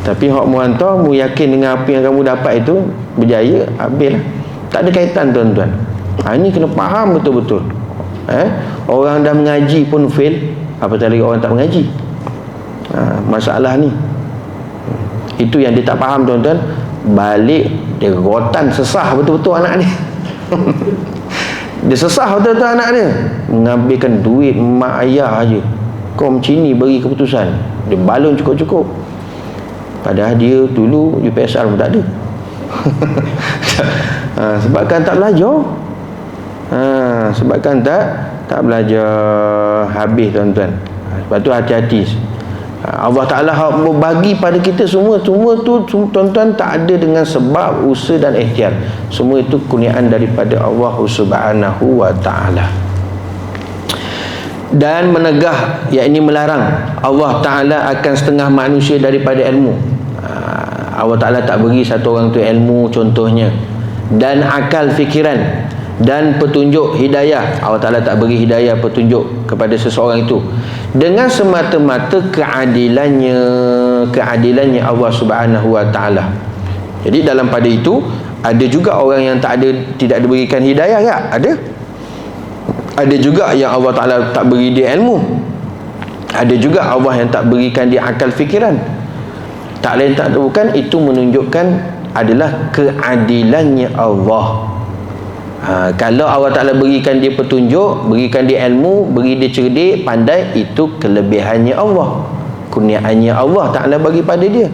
Speaker 1: Tapi hak mu hantar, mu yakin dengan apa yang kamu dapat itu berjaya, habislah. Tak ada kaitan tuan-tuan. Ini kena faham betul-betul. Orang dah mengaji pun fail, apatah lagi orang tak mengaji. Masalah ni. Itu yang dia tak faham tuan-tuan. Balik dia rotan, sesah betul-betul anak dia. Dia sesah betul-betul anak dia, mengambilkan duit mak ayah aja. Kau macam ni bagi keputusan, dia balon cukup-cukup. Padahal dia dulu UPSR pun tak ada. Sebabkan tak belajar. Sebabkan tak belajar, habis tuan-tuan. Sebab tu hati-hati. Allah Ta'ala bagi pada kita semua tu tuan-tuan, tak ada dengan sebab usaha dan ikhtiar. Semua itu kurniaan daripada Allah Subhanahu wa Ta'ala. Dan menegah, yakni melarang Allah Ta'ala akan setengah manusia daripada ilmu. Allah Ta'ala tak beri satu orang tu ilmu contohnya, dan akal fikiran, dan petunjuk hidayah. Allah Ta'ala tak beri hidayah, petunjuk kepada seseorang itu dengan semata-mata keadilannya Allah Subhanahu wa Ta'ala. Jadi dalam pada itu ada juga orang yang tidak diberikan hidayah, tak? Ada juga yang Allah Ta'ala tak beri dia ilmu. Ada juga Allah yang tak berikan dia akal fikiran. Tak lain tak bukan, itu menunjukkan adalah keadilannya Allah. Kalau Allah Ta'ala berikan dia petunjuk, berikan dia ilmu, beri dia cerdik, pandai, itu kelebihannya Allah, kurniaannya Allah Ta'ala bagi pada dia.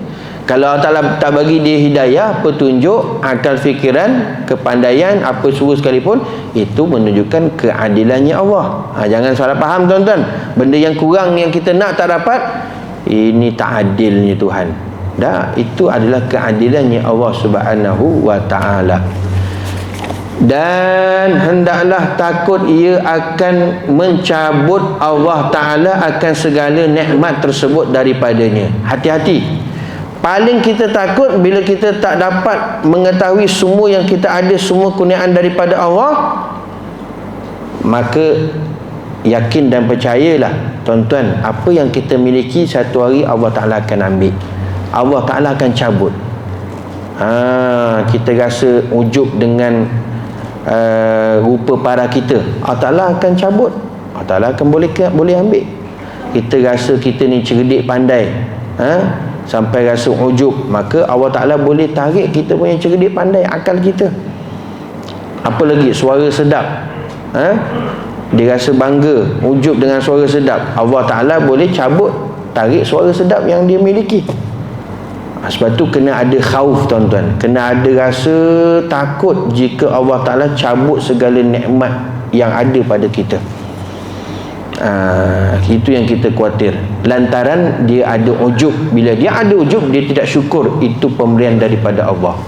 Speaker 1: Kalau Allah Ta'ala tak bagi dia hidayah, petunjuk, akal fikiran, kepandaian, apa suruh sekalipun, itu menunjukkan keadilannya Allah. Jangan salah faham tuan-tuan, benda yang kurang yang kita nak tak dapat, ini tak adilnya Tuhan. Itu adalah keadilannya Allah Subhanahu wa Ta'ala. Dan hendaklah takut ia akan mencabut Allah Ta'ala akan segala nikmat tersebut daripadanya. Hati-hati. Paling kita takut bila kita tak dapat mengetahui semua yang kita ada, semua kurniaan daripada Allah, maka yakin dan percayalah tuan-tuan, apa yang kita miliki satu hari Allah Ta'ala akan ambil, Allah Ta'ala akan cabut. Kita rasa ujub dengan rupa para kita, Allah Ta'ala akan cabut, Allah Ta'ala akan boleh ambil. Kita rasa kita ni cerdik pandai, sampai rasa ujub, maka Allah Ta'ala boleh tarik kita punya cerdik pandai, akal kita. Apa lagi, suara sedap, dia rasa bangga, ujub dengan suara sedap, Allah Ta'ala boleh cabut tarik suara sedap yang dia miliki. Sebab tu kena ada khauf tuan-tuan, kena ada rasa takut jika Allah Ta'ala cabut segala nikmat yang ada pada kita. Itu yang kita khawatir, lantaran dia ada ujub. Bila dia ada ujub, dia tidak syukur. Itu pemberian daripada Allah.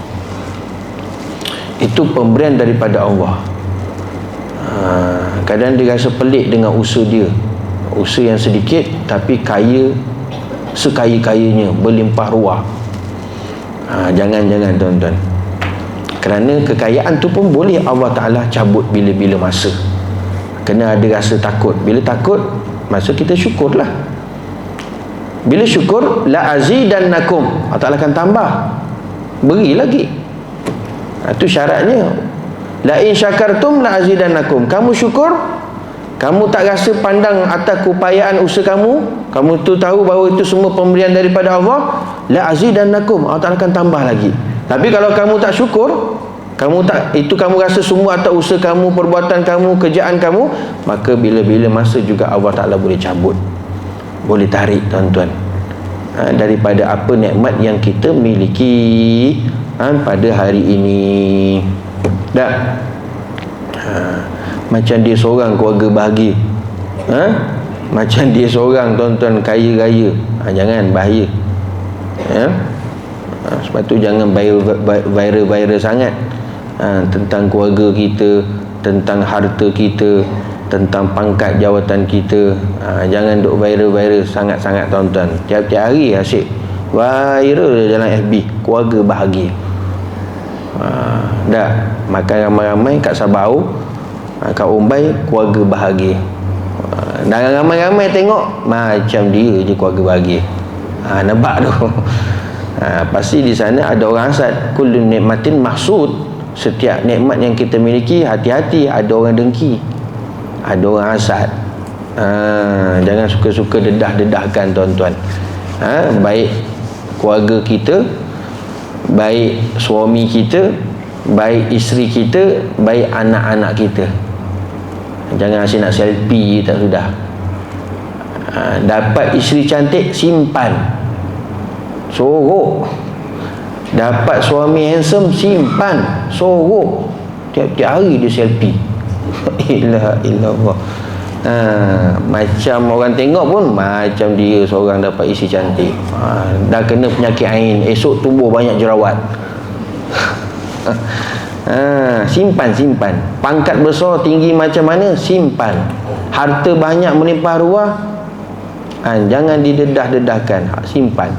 Speaker 1: Itu pemberian daripada Allah. Kadang dia rasa pelik dengan usaha dia, usaha yang sedikit tapi kaya sekaya-kayanya, berlimpah ruah. Jangan tuan-tuan, kerana kekayaan tu pun boleh Allah Ta'ala cabut bila-bila masa. Kena ada rasa takut. Bila takut, masa kita syukurlah. Bila syukur, la azidannakum, Allah Ta'ala akan tambah, beri lagi. Itu syaratnya. La in syakartum la azidannakum. Kamu syukur, kamu tak rasa pandang atas keupayaan usaha kamu tu tahu bahawa itu semua pemberian daripada Allah, la azidannakum, Allah Ta'ala akan tambah lagi. Tapi kalau kamu tak syukur, kamu rasa semua atas usaha kamu, perbuatan kamu, kerjaan kamu, maka bila-bila masa juga Allah Ta'ala boleh cabut, boleh tarik tuan-tuan, daripada apa nikmat yang kita miliki pada hari ini. Tak? Macam dia seorang keluarga bahagia, macam dia seorang tuan-tuan kaya raya, jangan, bahaya. Sebab tu jangan viral sangat tentang keluarga kita, tentang harta kita, tentang pangkat jawatan kita. Jangan duk viral sangat-sangat tuan-tuan. Tiap-tiap hari asyik viral dalam FB, keluarga bahagia. Dah makan ramai-ramai kat Sabau, kat Umbai, keluarga bahagia. Dan ramai-ramai tengok macam dia je keluarga bahagia. Nampak tu. Pasti di sana ada orang hasad. Kullu nikmatin mahsud. Setiap nikmat yang kita miliki, hati-hati, ada orang dengki, ada orang hasad. Jangan suka-suka dedah-dedahkan tuan-tuan. Baik keluarga kita, baik suami kita, baik isteri kita, baik anak-anak kita. Jangan asyik nak selfie tak sudah. Dapat isteri cantik, simpan, sorok. Dapat suami handsome, simpan, sorok. Tiap-tiap hari dia selfie. Ilaha illallah. Macam orang tengok pun macam dia seorang dapat isteri cantik. Dah kena penyakit ain, esok tubuh banyak jerawat. Simpan. Pangkat besar tinggi macam mana, simpan. Harta banyak melimpah ruah, jangan didedah-dedahkan, simpan.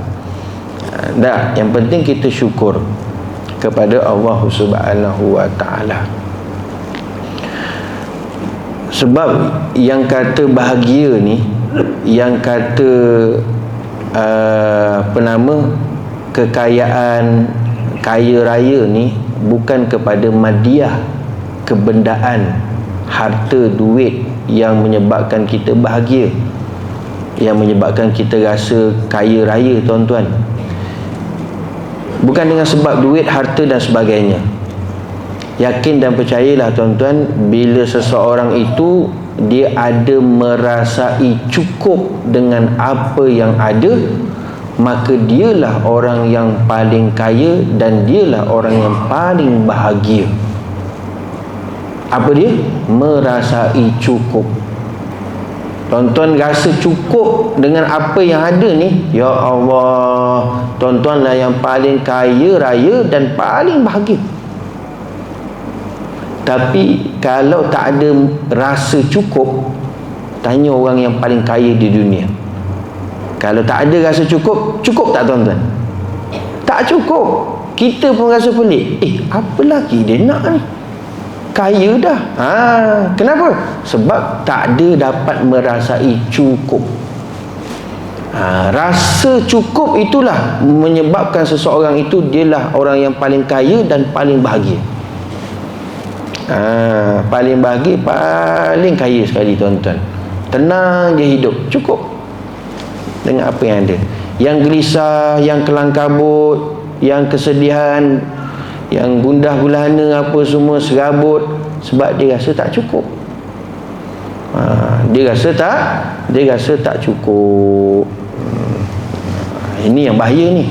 Speaker 1: Yang penting kita syukur kepada Allah Subhanahu wa ta'ala. Sebab yang kata bahagia ni, yang kata kekayaan, kaya raya ni, bukan kepada madiah, kebendaan, harta, duit yang menyebabkan kita bahagia, yang menyebabkan kita rasa kaya raya tuan-tuan. Bukan dengan sebab duit, harta dan sebagainya. Yakin dan percayalah tuan-tuan, bila seseorang itu dia ada merasai cukup dengan apa yang ada, maka dialah orang yang paling kaya dan dialah orang yang paling bahagia. Apa dia? Merasai cukup. Tuan-tuan rasa cukup dengan apa yang ada ni, ya Allah, tuan-tuan lah yang paling kaya raya dan paling bahagia. Tapi kalau tak ada rasa cukup, tanya orang yang paling kaya di dunia. Kalau tak ada rasa cukup, cukup tak tuan-tuan? Tak cukup. Kita pun rasa pelik. Apa lagi dia nak ni? Kaya dah. Kenapa? Sebab tak ada dapat merasai cukup. Rasa cukup itulah menyebabkan seseorang itu dialah orang yang paling kaya dan paling bahagia. Paling bahagia, paling kaya sekali tuan-tuan. Tenang je hidup, cukup dengan apa yang ada. Yang gelisah, yang kelang kabut, yang kesedihan, yang gundah gulana, apa semua serabut, sebab dia rasa tak cukup. Dia rasa tak cukup. Ini yang bahaya ni.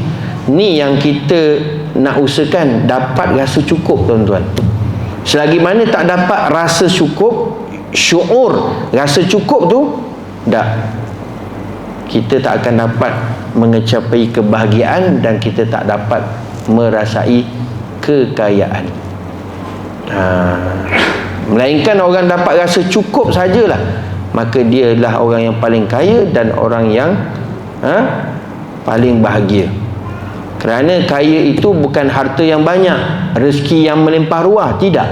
Speaker 1: Ni yang kita nak usahakan dapat rasa cukup, tuan-tuan. Selagi mana tak dapat rasa cukup, syuur rasa cukup tu, kita tak akan dapat mencapai kebahagiaan dan kita tak dapat merasai kekayaan. Melainkan orang dapat rasa cukup sajalah, maka dia adalah orang yang paling kaya dan orang yang paling bahagia. Kerana kaya itu bukan harta yang banyak, rezeki yang melimpah ruah, tidak.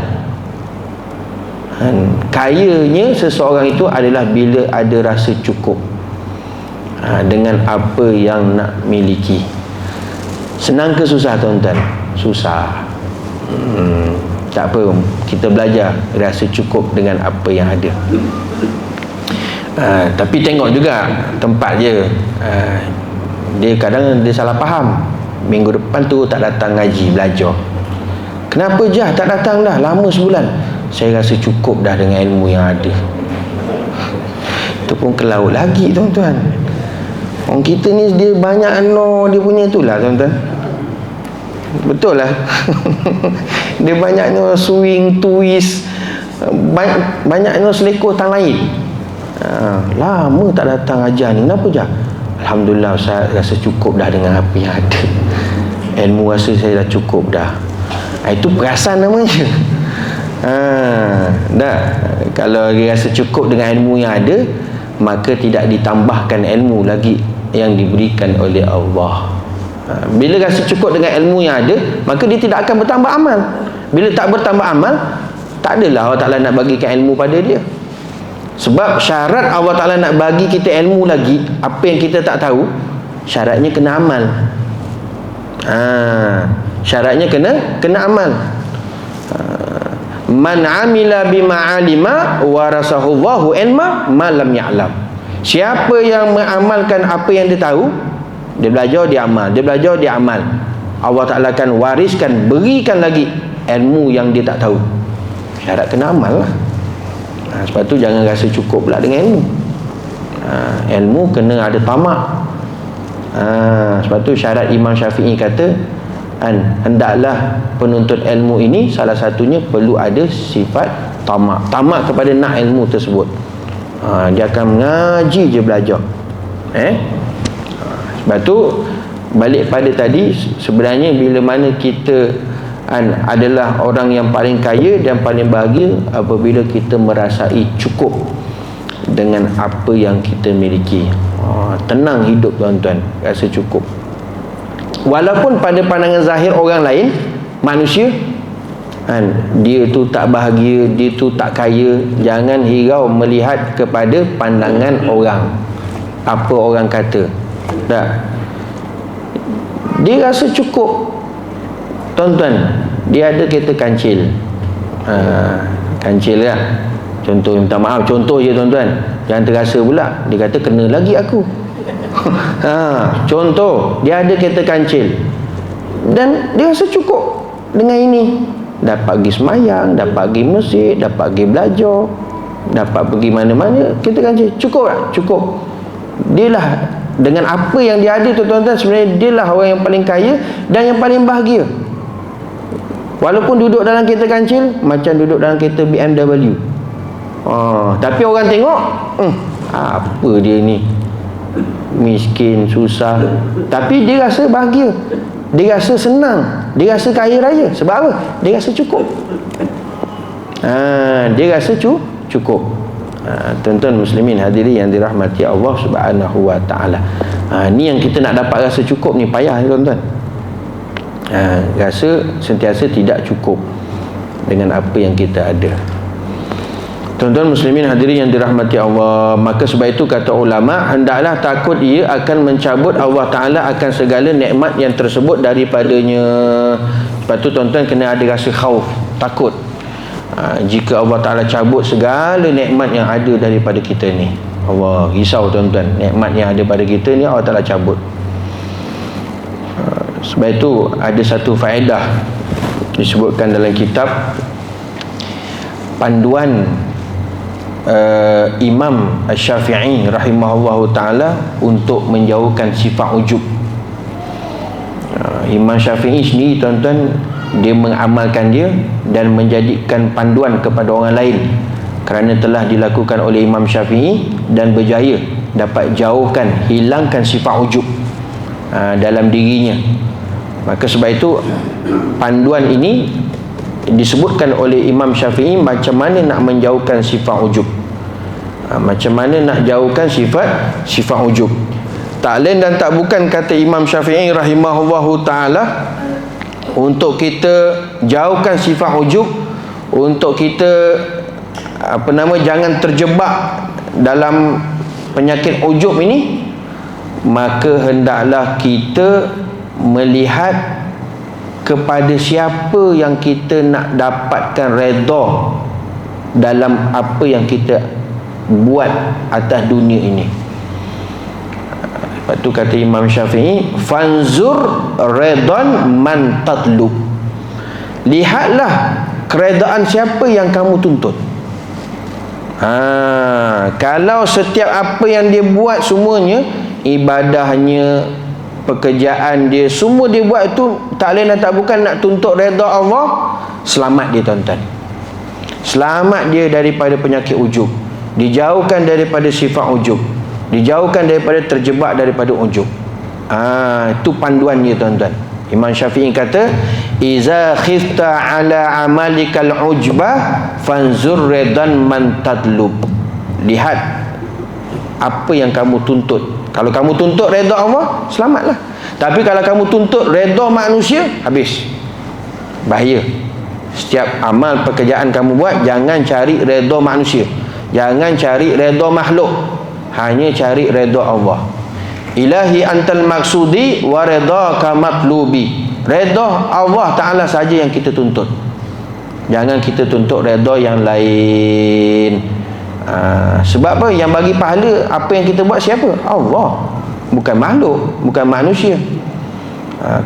Speaker 1: Kayanya seseorang itu adalah bila ada rasa cukup dengan apa yang nak miliki. Senang ke susah, tuan-tuan? Susah. Tak apa, kita belajar rasa cukup dengan apa yang ada. Tapi tengok juga tempat je. Dia kadang dia salah faham. Minggu depan tu tak datang ngaji, belajar. Kenapa Jah tak datang dah? Lama sebulan. Saya rasa cukup dah dengan ilmu yang ada. Itu pun ke laut lagi, tuan-tuan. Orang kita ni dia banyak dia punya itulah, tuan-tuan. Betul lah. Dia banyak swing, twist, banyak selekor tang lain. Lama tak datang ajar ni. Kenapa Jah? Alhamdulillah, saya rasa cukup dah dengan apa yang ada. Ilmu rasa saya dah cukup dah. Itu perasan namanya. Kalau dia rasa cukup dengan ilmu yang ada, maka tidak ditambahkan ilmu lagi yang diberikan oleh Allah. Bila rasa cukup dengan ilmu yang ada, maka dia tidak akan bertambah amal. Bila tak bertambah amal, tak adalah Allah Ta'ala nak bagikan ilmu pada dia. Sebab syarat Allah Ta'ala nak bagi kita ilmu lagi, apa yang kita tak tahu, syaratnya kena amal. Syaratnya kena amal. Man amila bima alima warasahu Allahu ilma ma lam ya'lam. Siapa yang mengamalkan apa yang dia tahu, dia belajar, dia amal, dia belajar, dia amal, Allah Ta'ala akan wariskan, berikan lagi ilmu yang dia tak tahu. Syarat kena amal lah. Sebab tu jangan rasa cukup pula dengan ilmu. Ilmu kena ada tamak. Sebab tu syarat Imam Syafi'i kata, hendaklah penuntut ilmu ini salah satunya perlu ada sifat tamak. Tamak kepada nak ilmu tersebut. Dia akan mengaji je, belajar. Sebab tu balik pada tadi, sebenarnya bila mana kita adalah orang yang paling kaya dan paling bahagia apabila kita merasai cukup dengan apa yang kita miliki. Tenang hidup, tuan-tuan, rasa cukup. Walaupun pada pandangan zahir orang lain, manusia, dia tu tak bahagia, dia tu tak kaya, jangan hirau melihat kepada pandangan orang, apa orang kata. Dia rasa cukup, tuan-tuan. Dia ada kereta kancil, kancil lah, contoh, minta maaf, contoh je, tuan-tuan, jangan terasa pula dia kata kena lagi aku. Contoh, dia ada kereta kancil dan dia rasa cukup dengan ini. Dapat pergi semayang, dapat pergi masjid, dapat pergi belajar, dapat pergi mana-mana, kereta kancil. Cukup tak? Cukup. Dia lah, dengan apa yang dia ada tu, tuan-tuan, sebenarnya dia lah orang yang paling kaya dan yang paling bahagia. Walaupun duduk dalam kereta kancil, macam duduk dalam kereta BMW. Tapi orang tengok, apa dia ni, miskin, susah, tapi dia rasa bahagia, dia rasa senang, dia rasa kaya raya. Sebab apa? Dia rasa cukup. Dia rasa cukup. Tuan-tuan muslimin hadirin yang dirahmati Allah Subhanahu wa taala. Ni yang kita nak dapat rasa cukup ni payah, tuan-tuan. Rasa sentiasa tidak cukup dengan apa yang kita ada. Tuan-tuan muslimin hadirin yang dirahmati Allah, maka sebab itu kata ulama, hendaklah takut ia akan mencabut Allah Ta'ala akan segala nikmat yang tersebut daripadanya. Sebab tu tuan-tuan kena ada rasa khauf, takut. Jika Allah Ta'ala cabut segala nikmat yang ada daripada kita ni, Allah risau, tuan-tuan. Nikmat yang ada pada kita ni Allah Ta'ala cabut. Sebab itu ada satu faedah disebutkan dalam kitab panduan Imam Syafi'i rahimahullahu ta'ala untuk menjauhkan sifat ujub. Imam Syafi'i sendiri tuan-tuan, dia mengamalkan dia dan menjadikan panduan kepada orang lain, kerana telah dilakukan oleh Imam Syafi'i dan berjaya dapat jauhkan, hilangkan sifat ujub dalam dirinya. Maka sebab itu panduan ini disebutkan oleh Imam Syafi'i macam mana nak menjauhkan sifat ujub, macam mana nak jauhkan sifat ujub. Tak lain dan tak bukan, kata Imam Syafi'i rahimahullahu ta'ala, untuk kita jauhkan sifat ujub, untuk kita jangan terjebak dalam penyakit ujub ini, maka hendaklah kita melihat kepada siapa yang kita nak dapatkan redha dalam apa yang kita buat atas dunia ini. Lepas tu kata Imam Syafi'i, fanzur redan man tatlub, lihatlah keredaan siapa yang kamu tuntut. Kalau setiap apa yang dia buat semuanya, ibadahnya, pekerjaan dia, semua dia buat itu tak lain dan tak bukan nak tuntut redha Allah, selamat dia tuan-tuan. Selamat dia daripada penyakit ujub, dijauhkan daripada sifat ujub, dijauhkan daripada terjebak daripada ujub. Itu panduannya tuan-tuan. Imam Syafi'i kata, iza khifta ala amalikal ujbah fanzur redan man tadlub, lihat apa yang kamu tuntut. Kalau kamu tuntut redha Allah, selamatlah. Tapi kalau kamu tuntut redha manusia, habis, bahaya. Setiap amal pekerjaan kamu buat, jangan cari redha manusia, jangan cari redha makhluk, hanya cari redha Allah. Ilahi antal maksudi wa redha matlubi, redha Allah Ta'ala saja yang kita tuntut, jangan kita tuntut redha yang lain. Sebab apa? Yang bagi pahala apa yang kita buat siapa? Allah, bukan makhluk, bukan manusia.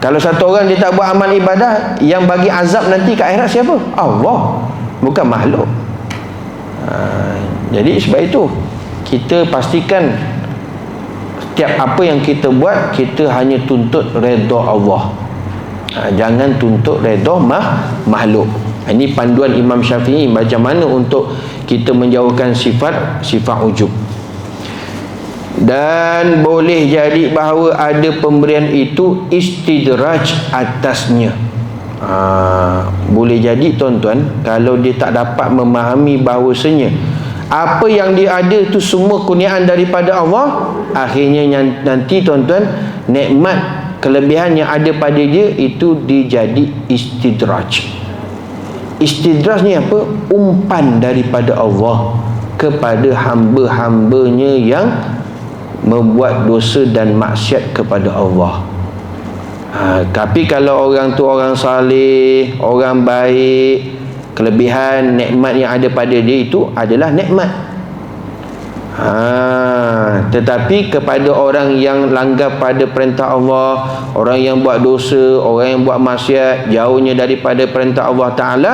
Speaker 1: Kalau satu orang dia tak buat amal ibadah, yang bagi azab nanti ke akhirat siapa? Allah, bukan makhluk. Jadi sebab itu kita pastikan setiap apa yang kita buat, kita hanya tuntut redha Allah, jangan tuntut redha makhluk. Ini panduan Imam Syafi'i macam mana untuk kita menjauhkan sifat ujub. Dan boleh jadi bahawa ada pemberian itu istidraj atasnya. Boleh jadi tuan-tuan, kalau dia tak dapat memahami bahawasanya apa yang dia ada itu semua kurniaan daripada Allah, akhirnya nanti tuan-tuan, nikmat, kelebihan yang ada pada dia itu dijadi istidraj. Istidraj ni apa? Umpan daripada Allah kepada hamba-hambanya yang membuat dosa dan maksiat kepada Allah. Tapi kalau orang tu orang saleh, orang baik, kelebihan nikmat yang ada pada dia itu adalah nikmat. Tetapi kepada orang yang langgar pada perintah Allah, orang yang buat dosa, orang yang buat maksiat, jauhnya daripada perintah Allah Ta'ala,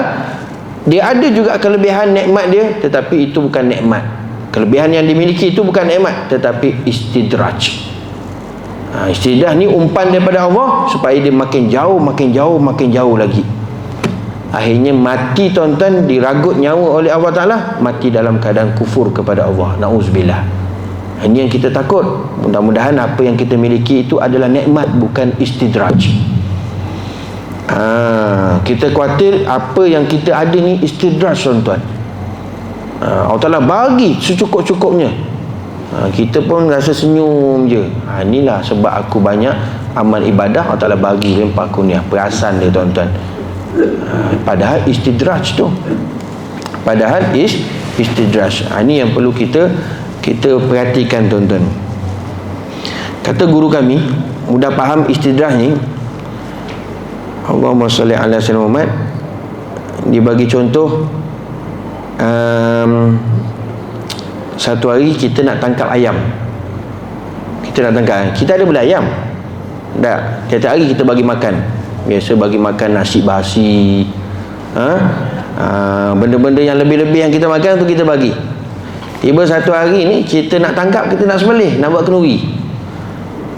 Speaker 1: dia ada juga kelebihan nikmat dia, tetapi itu bukan nikmat. Kelebihan yang dimiliki itu bukan nikmat, tetapi istidraj. Istidraj ni umpan daripada Allah supaya dia makin jauh, makin jauh, makin jauh lagi. Akhirnya mati tuan-tuan, diragut nyawa oleh Allah Ta'ala, mati dalam keadaan kufur kepada Allah. Na'udzubillah. Ini yang kita takut. Mudah-mudahan apa yang kita miliki itu adalah nikmat, bukan istidraj. Kita khawatir apa yang kita ada ni istidraj tuan-tuan. Allah Ta'ala bagi secukup-cukupnya, kita pun rasa senyum je. Inilah sebab aku banyak amal ibadah, Allah Ta'ala bagi rempak kurnia. Perasan dia tuan-tuan. Padahal istidraj tu, padahal istidraj. Ini yang perlu kita perhatikan tuan-tuan. Kata guru kami, mudah faham istidraj ni, Allahumma salli ala sayyidina Muhammad, dibagi contoh, satu hari kita nak tangkap ayam. Kita ada bela ayam tak? Tiap hari kita bagi makan. Biasa bagi makan nasi basi, benda-benda yang lebih-lebih yang kita makan tu kita bagi. Tiba satu hari ni kita nak tangkap, kita nak sembelih, nak buat kenduri.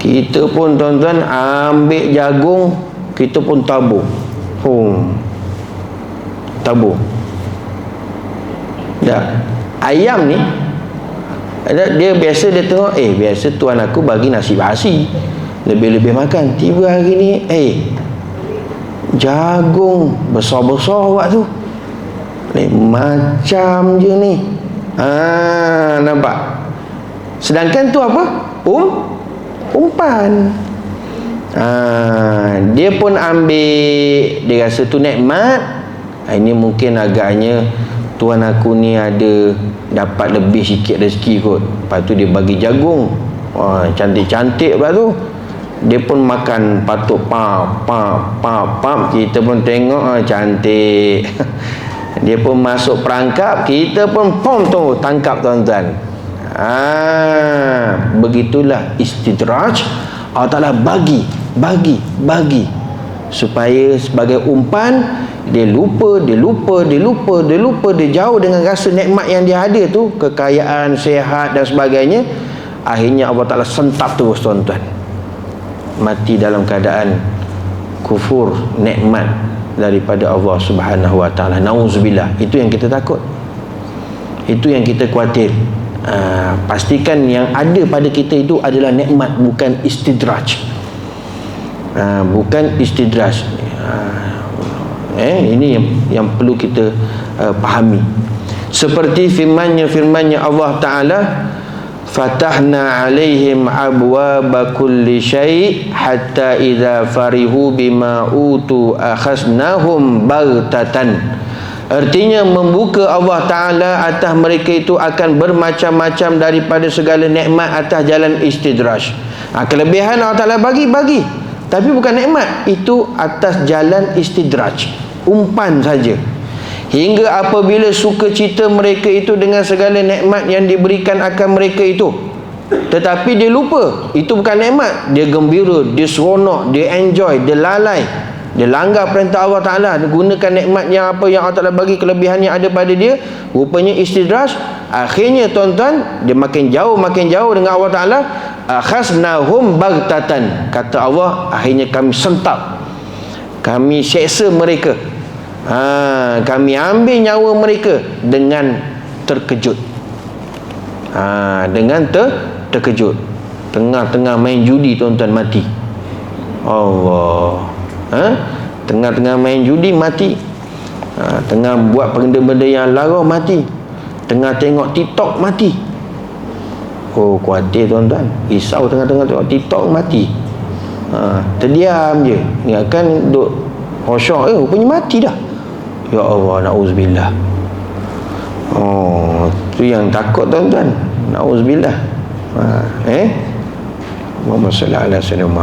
Speaker 1: Kita pun tuan-tuan ambil jagung, kita pun tabur. Tabur. Dah. Ayam ni dia biasa dia tengok, biasa tuan aku bagi nasi basi, lebih-lebih makan. Tiba hari ni jagung besar-besar awak tu, macam je ni. Nampak? Sedangkan tu apa? Umpan. Dia pun ambil, dia rasa tu nikmat. Ini mungkin agaknya tuan aku ni ada dapat lebih sikit rezeki kot. Lepas tu dia bagi jagung, cantik-cantik. Lepas tu dia pun makan, patut pap. Kita pun tengok, cantik. Dia pun masuk perangkap, kita pun tu tangkap tuan-tuan. Begitulah istidraj. Allah Ta'ala bagi supaya sebagai umpan, dia lupa, dia jauh dengan rasa nikmat yang dia ada tu, kekayaan, sihat dan sebagainya. Akhirnya Allah Ta'ala sentap terus tuan-tuan, mati dalam keadaan kufur nikmat daripada Allah Subhanahu Wa Ta'ala. Nauzubillah. Itu yang kita takut, itu yang kita khawatir. Pastikan yang ada pada kita itu adalah nikmat, bukan istidraj. Bukan istidraj. Ini yang perlu kita pahami. Seperti firmannya Allah Ta'ala, fatahna alaihim abwaba kulli syai' hatta idza farihu bima utu akhasnahum baghtatan. Artinya membuka Allah Ta'ala atas mereka itu akan bermacam-macam daripada segala nikmat atas jalan istidraj. Kelebihan Allah Ta'ala bagi, tapi bukan nikmat, itu atas jalan istidraj, umpan saja. Hingga apabila sukacita mereka itu dengan segala nikmat yang diberikan akan mereka itu, tetapi dia lupa itu bukan nikmat, dia gembira, dia seronok, dia enjoy, dia lalai, dia langgar perintah Allah Ta'ala, dia gunakan nikmat yang apa yang Allah Ta'ala bagi, kelebihan yang ada pada dia, rupanya istidraj. Akhirnya tuan-tuan, dia makin jauh dengan Allah Ta'ala. Akhasnahum baghtatan, kata Allah, akhirnya kami sentap, kami seksa mereka, kami ambil nyawa mereka dengan terkejut. Terkejut. Tengah-tengah main judi tuan-tuan, mati. Allah. Tengah-tengah main judi, mati. Tengah buat benda-benda yang lara, mati. Tengah tengok TikTok, mati. Khawatir tuan-tuan, risau tengah-tengah tengok TikTok, mati. Terdiam je, ingatkan duk khusyuk, rupanya mati dah. Ya Allah, na'udzubillah. Tu yang takut tuan-tuan, na'udzubillah. Muhammad sallallahu alaihi wasallam.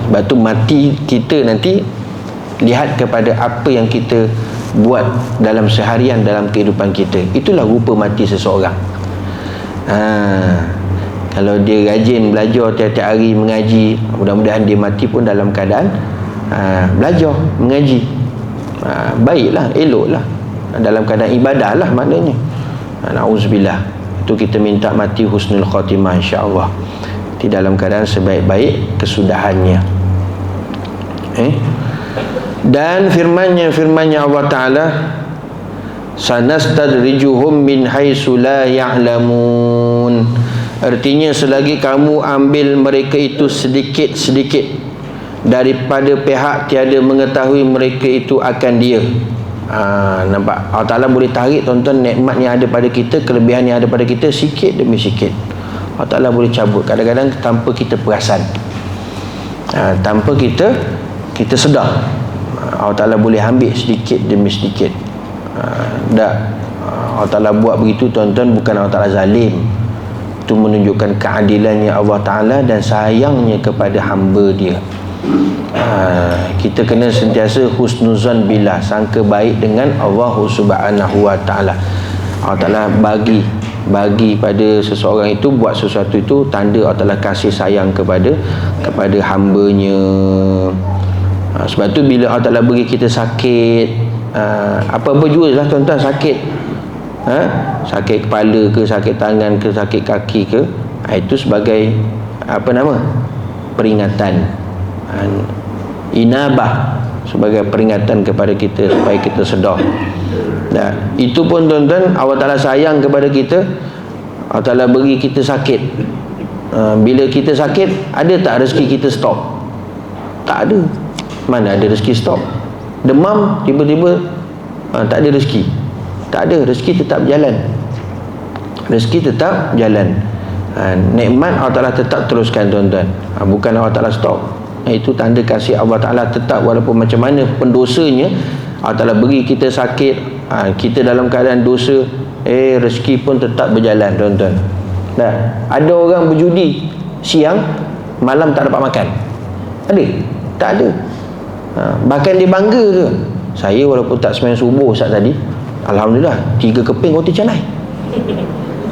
Speaker 1: Sebab tu mati kita nanti lihat kepada apa yang kita buat dalam seharian, dalam kehidupan kita. Itulah rupa mati seseorang. Kalau dia rajin belajar tiap-tiap hari mengaji, mudah-mudahan dia mati pun dalam keadaan belajar mengaji. Baiklah, eloklah, dalam keadaan ibadah lah maknanya. Na'udzubillah. Itu kita minta mati husnul khatimah, insya-Allah, di dalam keadaan sebaik-baik kesudahannya. Dan firmannya Allah Ta'ala, sanastadrijuhum min haitsu la ya'lamun. Artinya selagi kamu ambil mereka itu sedikit-sedikit daripada pihak tiada mengetahui mereka itu akan dia. Nampak? Allah Ta'ala boleh tarik tuan-tuan nikmat yang ada pada kita, kelebihan yang ada pada kita, sikit demi sikit. Allah Ta'ala boleh cabut kadang-kadang tanpa kita perasan, tanpa kita sedar. Allah Ta'ala boleh ambil sedikit demi sedikit. Allah Ta'ala buat begitu tuan-tuan, bukan Allah Ta'ala zalim. Itu menunjukkan keadilannya Allah Ta'ala dan sayangnya kepada hamba dia. Kita kena sentiasa husnuzan billah, sangka baik dengan Allah Subhanahu Wa Ta'ala. Allah Ta'ala bagi pada seseorang itu, buat sesuatu itu, tanda Allah Ta'ala kasih sayang kepada hambanya. Sebab tu bila Allah Ta'ala bagi kita sakit, apa-apa juga lah tuan-tuan, sakit, sakit kepala ke, sakit tangan ke, sakit kaki ke, itu sebagai peringatan. Inabah, sebagai peringatan kepada kita supaya kita sedar. Nah, itu pun tuan-tuan, Allah Ta'ala sayang kepada kita. Allah Ta'ala beri kita sakit. Bila kita sakit, ada tak rezeki kita stop? Tak ada. Mana ada rezeki stop? Demam, tiba-tiba tak ada rezeki. Tak ada, rezeki tetap jalan. Rezeki tetap jalan. Nikmat Allah Ta'ala tetap teruskan tuan-tuan. Bukan Allah Ta'ala stop. Itu tanda kasih Allah Ta'ala tetap, walaupun macam mana pendosanya. Allah Ta'ala beri kita sakit, kita dalam keadaan dosa, rezeki pun tetap berjalan tuan-tuan. Ada orang berjudi siang, malam tak dapat makan. Ada? Tak ada. Bahkan dia bangga ke, saya walaupun tak sembahyang subuh Ustaz tadi, alhamdulillah 3 keping roti canai.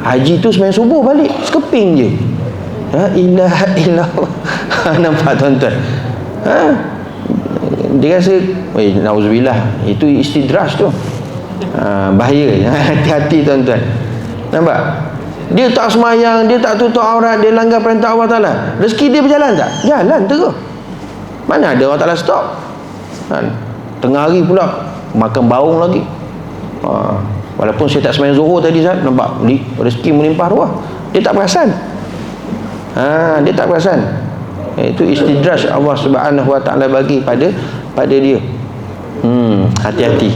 Speaker 1: Haji tu sembahyang subuh balik sekeping je. Ilaha illallah. Nampak tuan-tuan? Dia rasa, nauzubillah, itu istidraj tu. Bahaya. Hati-hati tuan-tuan. Nampak? Dia tak semayang, dia tak tutup aurat, dia langgar perintah Allah Ta'ala. Rezeki dia berjalan tak? Jalan terus. Mana ada Allah Ta'ala stop? Tengah hari pula makan baung lagi. Walaupun saya tak semayang zuhur tadi, nampak rezeki melimpah ruah, dia tak perasan. Dia tak perasan. Itu istidraj Allah Subhanahu Wa Ta'ala bagi pada dia. Hati-hati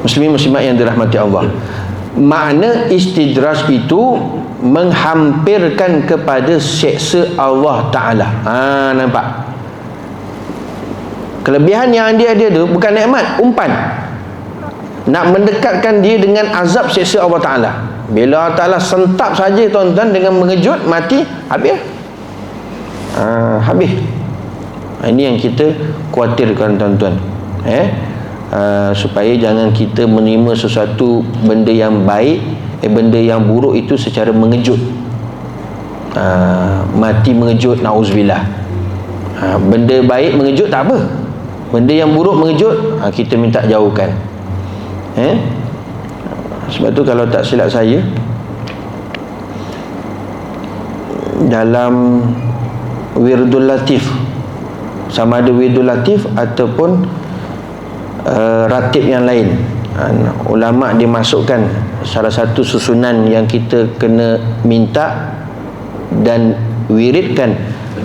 Speaker 1: muslimin muslimat yang dirahmati Allah. Makna istidraj itu menghampirkan kepada seksa Allah Ta'ala. Nampak? Kelebihan yang dia ada tu bukan nikmat, umpan. Nak mendekatkan dia dengan azab seksa Allah Ta'ala. Bila Allah Ta'ala sentap saja tuan-tuan dengan mengejut, mati, habis. Habis. Ini yang kita khawatirkan tuan-tuan. Supaya jangan kita menerima sesuatu benda yang baik, benda yang buruk itu secara mengejut. Mati mengejut, na'uzubillah. Benda baik mengejut tak apa, benda yang buruk mengejut, kita minta jauhkan. Sebab tu kalau tak silap saya, dalam Wirdul Latif, sama ada Wirdul Latif ataupun ratib yang lain, ulama' dimasukkan salah satu susunan yang kita kena minta dan wiridkan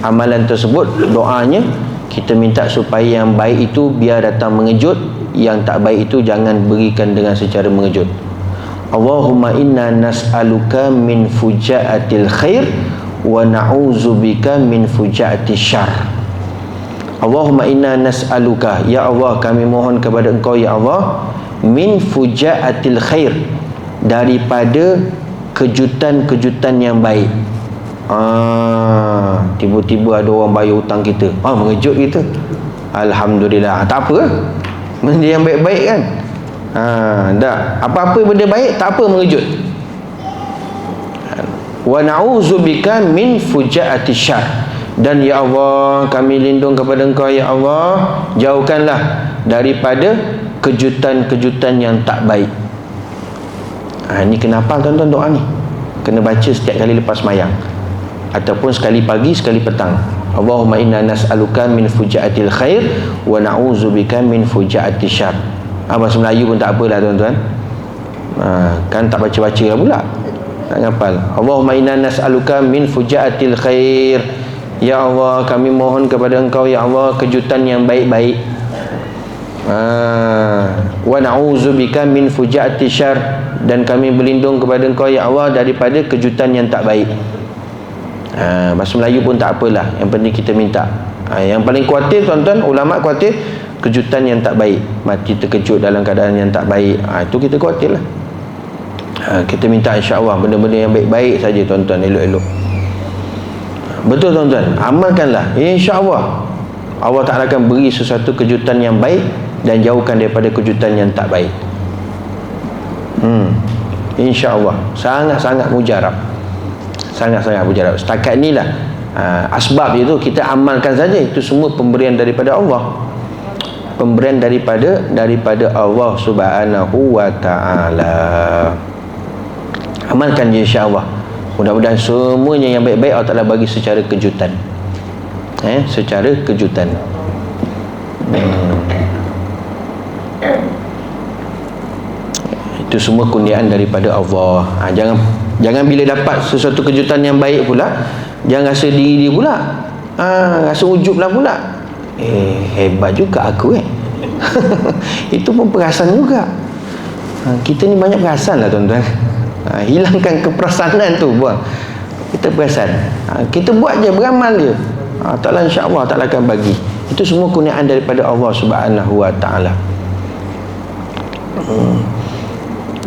Speaker 1: amalan tersebut, doanya kita minta supaya yang baik itu biar datang mengejut, yang tak baik itu jangan berikan dengan secara mengejut. Allahumma inna nas'aluka min fuja'atil khair wa na'udzubika min fuja'atil syarr. Allahumma inna nas'aluka, ya Allah kami mohon kepada Engkau ya Allah, min fuja'atil khair, daripada kejutan-kejutan yang baik. Tiba-tiba ada orang bayar hutang kita, mengejut kita, alhamdulillah. Tak apa, benda yang baik-baik kan. Tak apa-apa benda baik, tak apa mengejut. Wa na'udzubika min fuja'ati syarr, dan ya Allah kami lindung kepada Engkau ya Allah, jauhkanlah daripada kejutan-kejutan yang tak baik. Ini kenapa tuan-tuan doa ni kena baca setiap kali lepas sembahyang, ataupun sekali pagi sekali petang. Allahumma inna nas'aluka min fuja'atil khair wa na'udzubika min fuja'ati syarr. Bahasa Melayu pun tak apalah tuan-tuan. Kan tak baca-baca lah pula, tak ngapal. Allahumma inna nas'aluka min fuja'atil khair, ya Allah kami mohon kepada Engkau ya Allah kejutan yang baik-baik. Wa na'udzubika min fuja'ati syarr, dan kami berlindung kepada Engkau ya Allah daripada kejutan yang tak baik. Bahasa Melayu pun tak apalah, yang penting kita minta. Yang paling khawatir tuan-tuan, ulama' khawatir kejutan yang tak baik, mati terkejut dalam keadaan yang tak baik. Itu kita khawatir lah. Kita minta insya-Allah benda-benda yang baik-baik saja tuan-tuan, elok-elok. Betul tuan-tuan, amalkanlah, insya-Allah Allah Ta'ala akan beri sesuatu kejutan yang baik dan jauhkan daripada kejutan yang tak baik. InsyaAllah sangat-sangat mujarab, sangat-sangat mujarab. Setakat inilah asbab itu kita amalkan saja. Itu semua pemberian daripada Allah, pemberian daripada Allah Subhanahu wa Ta'ala. Amalkan je insya-Allah. Mudah-mudahan semuanya yang baik-baik Allah Ta'ala bagi secara kejutan. secara kejutan. Itu semua kurniaan daripada Allah. Jangan bila dapat sesuatu kejutan yang baik pula, jangan rasa diri pula, rasa ujub lah pula. Hebat juga aku Itu pun perasan juga. Kita ni banyak perasan lah tuan-tuan. Hilangkan keperasanan tu, buang. Kita perasan, kita buat je, beramal je. Ta'ala insya-Allah Ta'ala akan bagi. Itu semua kurniaan daripada Allah Subhanahu wa Ta'ala.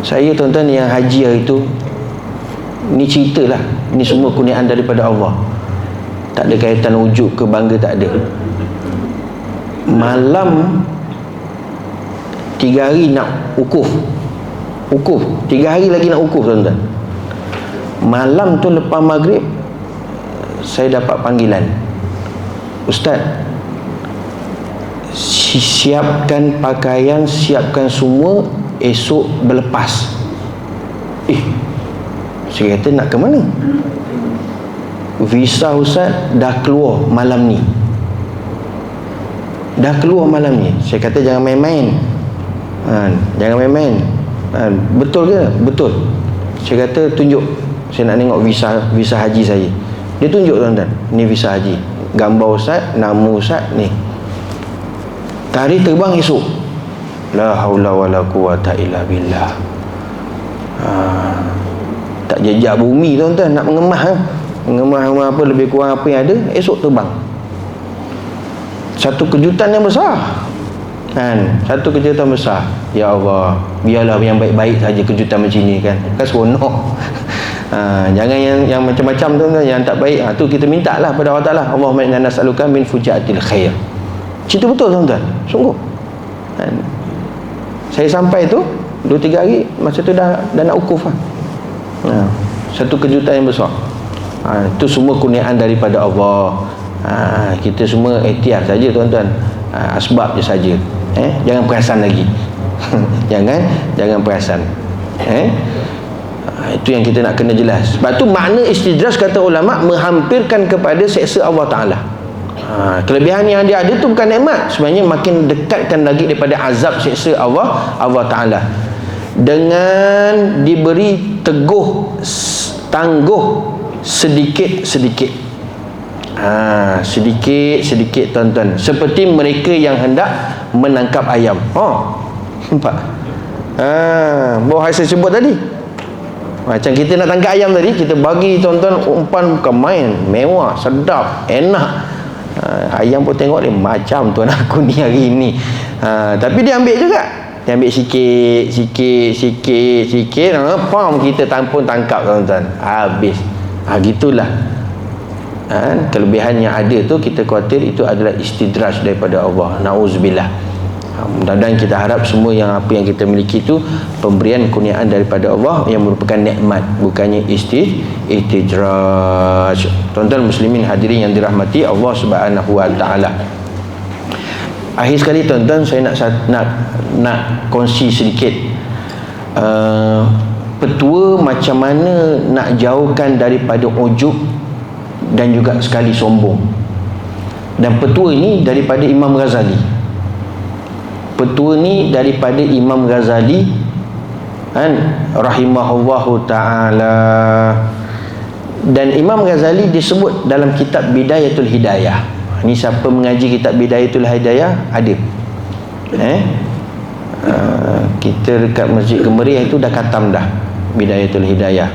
Speaker 1: Saya tuan-tuan yang haji hari tu, ni ceritalah, ni semua kurniaan daripada Allah. Tak ada kaitan wujud ke bangga, tak ada. Malam 3 hari nak wukuf 3 hari lagi nak wukuf tuan-tuan. Malam tu lepas maghrib saya dapat panggilan, Ustaz, siapkan pakaian, siapkan semua, esok berlepas. Saya kata nak ke mana? Visa Ustaz dah keluar malam ni. Saya kata jangan main-main. Jangan main-main. Betul ke? Betul. Saya kata tunjuk, saya nak tengok visa haji saya. Dia tunjuk tuan-tuan, ni visa haji, gambar Ustaz, nama Ustaz ni. Tarikh terbang esok. La haula wala quwata illa billah. Tak jejak bumi tuan-tuan, nak mengemah apa, lebih kurang apa yang ada, esok terbang. Satu kejutan yang besar satu kejutan besar. Ya Allah, biarlah yang baik-baik saja kejutan macam ni kan seronok. Jangan yang macam-macam tu, yang tak baik. Tu kita minta lah pada Allah Ta'ala, Allahumma inna nas'aluka min fujatil khair. Cerita betul tuan-tuan, sungguh. Saya sampai tu 2-3 hari, masa tu dah nak wukuf lah. Satu kejutan yang besar. Itu semua kurniaan daripada Allah. Kita semua ikhtiar saja tuan-tuan, asbab je saja. Jangan perasan lagi. jangan perasan. Itu yang kita nak kena jelas. Sebab tu makna istidraj kata ulama, menghampirkan kepada seksa Allah Ta'ala. Kelebihan yang dia ada tu bukan nikmat, sebenarnya makin dekatkan lagi daripada azab seksa Allah Ta'ala. Dengan diberi tangguh sedikit-sedikit. Sedikit-sedikit tuan-tuan, seperti mereka yang hendak menangkap ayam. Nampak? Bawa saya sebut tadi, macam kita nak tangkap ayam tadi, kita bagi tuan-tuan umpan bukan main, mewah, sedap, enak. Ayam pun tengok dia macam tuan aku ni hari ni. Tapi dia ambil juga. Dia ambil sikit. Kita pun tangkap tuan-tuan, habis. Gitulah. Kelebihan yang ada tu, kita khawatir itu adalah istidraj daripada Allah. Na'udzubillah. Mudah-mudahan kita harap semua apa yang kita miliki itu pemberian kurniaan daripada Allah yang merupakan nikmat, bukannya istidraj. Tuan-tuan muslimin hadirin yang dirahmati Allah Subhanahu wa Ta'ala. Akhir sekali tuan-tuan, saya nak kongsi sedikit petua macam mana nak jauhkan daripada ujub dan juga sekali sombong. Dan petua ini daripada Imam Ghazali. Rahimahullahu ta'ala. Dan Imam Ghazali disebut dalam kitab Bidayatul Hidayah. Ni siapa mengaji kitab Bidayatul Hidayah ada. Kita dekat Masjid Kemeriah itu dah khatam dah Bidayatul Hidayah.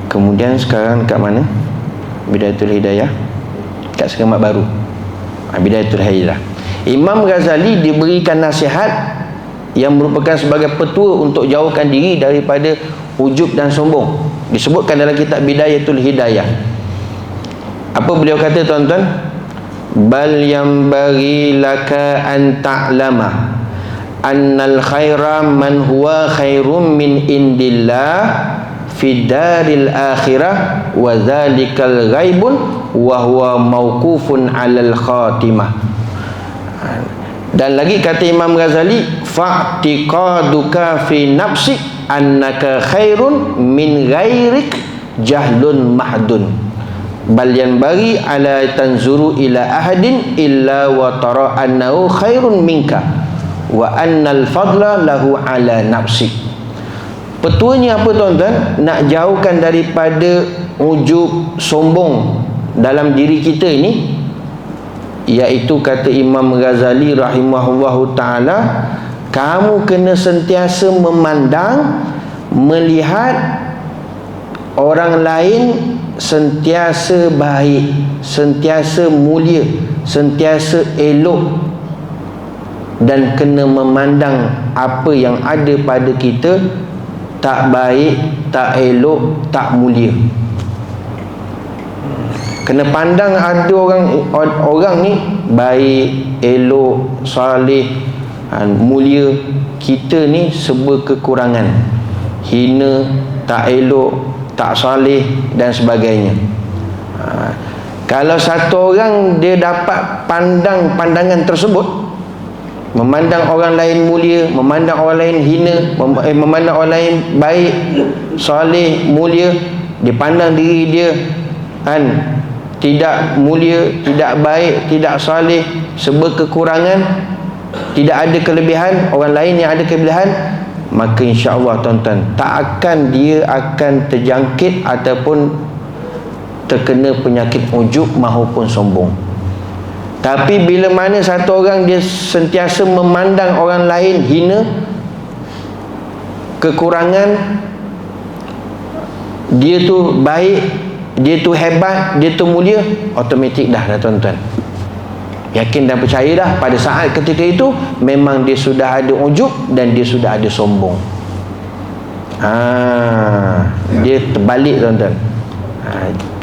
Speaker 1: Kemudian sekarang dekat mana Bidayatul Hidayah? Kat Sekemat Baru. Bidayatul Hidayah. Imam Ghazali diberikan nasihat yang merupakan sebagai petua untuk jauhkan diri daripada ujub dan sombong. Disebutkan dalam kitab Bidayatul Hidayah. Apa beliau kata tuan-tuan? Bal yambaghi laka an ta'lama annal khaira man huwa khairum min indillah fi daril akhirah wa dzalikal ghaibun wa huwa mauqufun 'alal khatimah. Dan lagi kata Imam Ghazali, fa'tiqaduka fi nafsik annaka khairun min ghairik jahlun mahdun. bal yanbaghi ala tanzuru ila ahadin illa wa tara annahu khairun minka wa annal fadla lahu ala nafsi. Petuanya apa tuan-tuan? Nak jauhkan daripada ujub, sombong dalam diri kita ini, iaitu kata Imam Ghazali rahimahullahu ta'ala, kamu kena sentiasa memandang, melihat orang lain sentiasa baik, sentiasa mulia, sentiasa elok, dan kena memandang apa yang ada pada kita tak baik, tak elok, tak mulia. Kena pandang ada orang ni baik, elok, saleh, mulia. Kita ni serba kekurangan, hina, tak elok, tak saleh dan sebagainya. Kalau satu orang dia dapat pandang pandangan tersebut, memandang orang lain mulia, memandang orang lain hina, memandang orang lain baik, saleh, mulia, dia pandang diri dia tidak mulia, tidak baik, tidak saleh, serba kekurangan, tidak ada kelebihan, orang lain yang ada kelebihan, maka insya-Allah tuan-tuan, tak akan dia akan terjangkit ataupun terkena penyakit ujub maupun sombong. Tapi bila mana satu orang dia sentiasa memandang orang lain hina, kekurangan, dia tu baik, dia tu hebat, dia tu mulia, automatik dah tuan-tuan, yakin dan percaya dah pada saat ketika itu memang dia sudah ada ujub dan dia sudah ada sombong. Dia terbalik tuan-tuan.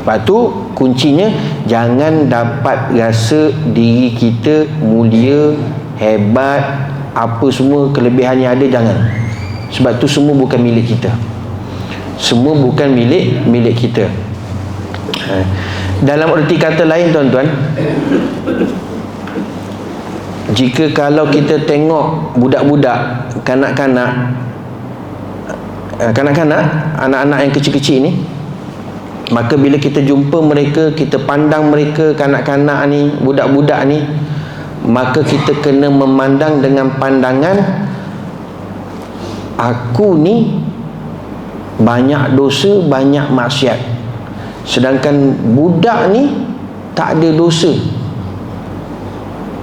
Speaker 1: Lepas tu kuncinya, jangan dapat rasa diri kita mulia, hebat, apa semua kelebihan yang ada, jangan. Sebab tu semua bukan milik kita. Semua bukan milik kita. Dalam erti kata lain tuan-tuan, jika kalau kita tengok budak-budak, kanak-kanak, anak-anak yang kecil-kecil ni, maka bila kita jumpa mereka, kita pandang mereka, kanak-kanak ni, budak-budak ni, maka kita kena memandang dengan pandangan, aku ni banyak dosa, banyak maksiat, sedangkan budak ni tak ada dosa,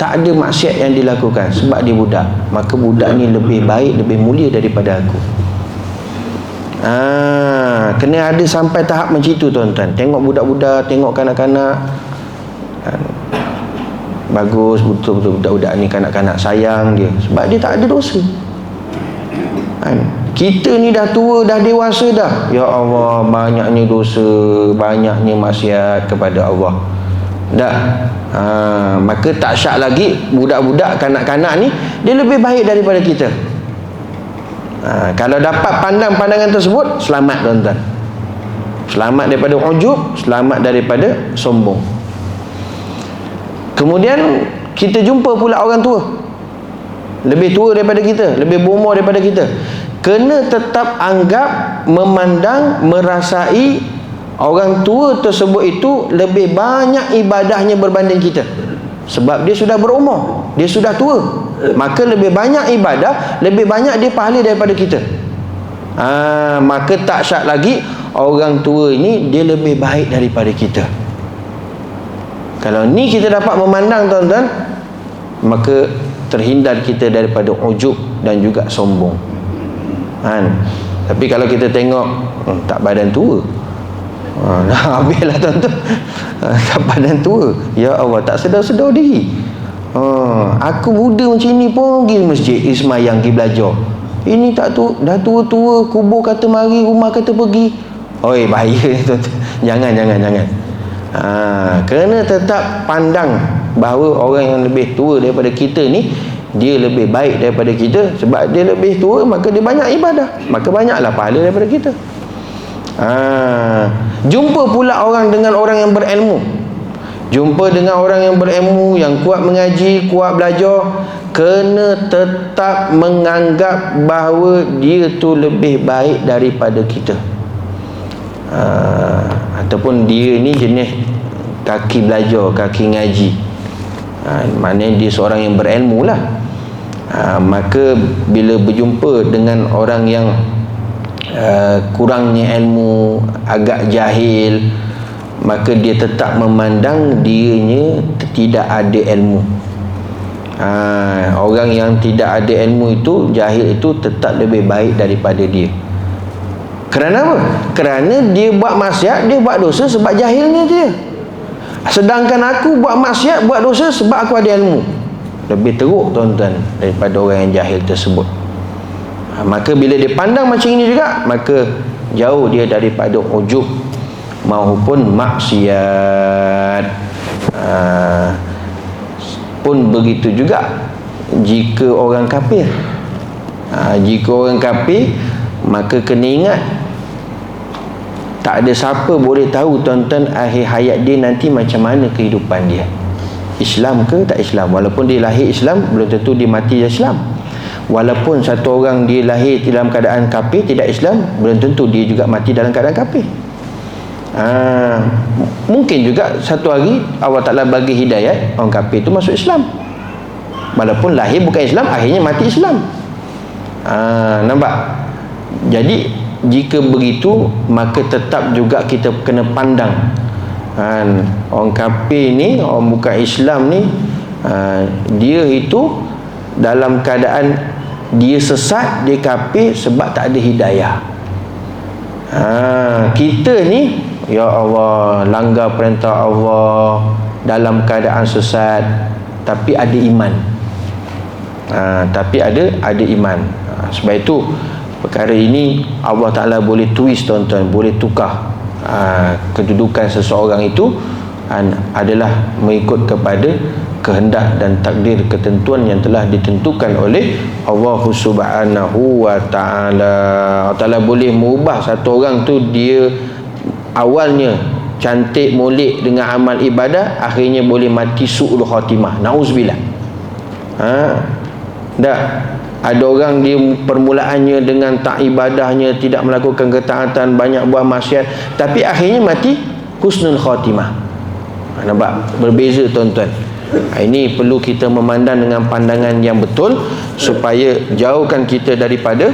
Speaker 1: tak ada maksiat yang dilakukan. Sebab dia budak, maka budak ni lebih baik, lebih mulia daripada aku. Kena ada sampai tahap macam itu tuan-tuan. Tengok budak-budak, tengok kanak-kanak, bagus betul-betul budak-budak ni, kanak-kanak sayang dia sebab dia tak ada dosa. Kita ni dah tua, dah dewasa dah, ya Allah, banyaknya dosa, banyaknya maksiat kepada Allah dah. Maka tak syak lagi budak-budak, kanak-kanak ni dia lebih baik daripada kita. Kalau dapat pandang pandangan tersebut, selamat tuan-tuan. Selamat daripada ujub, selamat daripada sombong. Kemudian kita jumpa pula orang tua, lebih tua daripada kita, lebih berumur daripada kita. Kena tetap anggap, memandang, merasai orang tua tersebut itu lebih banyak ibadahnya berbanding kita. Sebab dia sudah berumur, dia sudah tua, maka lebih banyak ibadah, lebih banyak dia pahala daripada kita. Maka tak syak lagi orang tua ini dia lebih baik daripada kita. Kalau ni kita dapat memandang tuan-tuan, maka terhindar kita daripada ujub dan juga sombong. Tapi kalau kita tengok tak badan tua, habislah tuan-tuan. Tak badan tua, ya Allah, tak sedar-sedar diri. Aku muda macam ni pun pergi masjid, pergi semayang, pergi belajar. Ini tak tu, dah tua-tua, kubur kata mari, rumah kata pergi. Oi, bahaya tuan-tuan. Jangan. Kena tetap pandang bahawa orang yang lebih tua daripada kita ni, dia lebih baik daripada kita. Sebab dia lebih tua, maka dia banyak ibadah, maka banyaklah pahala daripada kita. Jumpa pula orang dengan orang yang berilmu, jumpa dengan orang yang berilmu, yang kuat mengaji, kuat belajar, kena tetap menganggap bahawa dia tu lebih baik daripada kita. ataupun dia ni jenis kaki belajar, kaki ngaji, maknanya dia seorang yang berilmu lah. Maka bila berjumpa dengan orang yang kurangnya ilmu, agak jahil, maka dia tetap memandang dirinya tidak ada ilmu. Orang yang tidak ada ilmu itu, jahil itu, tetap lebih baik daripada dia. Kerana apa? Kerana dia buat maksiat, dia buat dosa sebab jahilnya dia. Sedangkan aku buat maksiat, buat dosa sebab aku ada ilmu. Lebih teruk tuan-tuan daripada orang yang jahil tersebut. Maka bila dia pandang macam ini juga, maka jauh dia daripada ujub maupun maksiat. Pun begitu juga jika orang kafir. Jika orang kafir, maka kena ingat, tak ada siapa boleh tahu tuan-tuan akhir hayat dia nanti macam mana kehidupan dia. Islam ke tak Islam. Walaupun dia lahir Islam, belum tentu dia mati Islam. Walaupun satu orang dia lahir dalam keadaan kafir, tidak Islam, belum tentu dia juga mati dalam keadaan kafir. Mungkin juga satu hari Allah Ta'ala bagi hidayat, orang kafir itu masuk Islam, walaupun lahir bukan Islam, akhirnya mati Islam. Nampak? Jadi jika begitu, maka tetap juga kita kena pandang, orang kafir ni, orang bukan Islam ni, dia itu dalam keadaan dia sesat, dia kafir sebab tak ada hidayah. Kita ni, ya Allah, langgar perintah Allah dalam keadaan sesat, tapi ada iman. Tapi ada iman. Sebab itu perkara ini Allah Ta'ala boleh twist tuan-tuan, boleh tukar kedudukan seseorang itu adalah mengikut kepada kehendak dan takdir ketentuan yang telah ditentukan oleh Allah Subhanahu wa Ta'ala. Allah Ta'ala boleh mengubah satu orang tu, dia awalnya cantik molek dengan amal ibadah, akhirnya boleh mati su'ul khatimah, na'uzubillah. Ada orang dia permulaannya dengan tak ibadahnya, tidak melakukan ketaatan, banyak buat maksiat, tapi akhirnya mati husnul khatimah. Nampak? Berbeza tuan-tuan. Ini perlu kita memandang dengan pandangan yang betul, supaya jauhkan kita daripada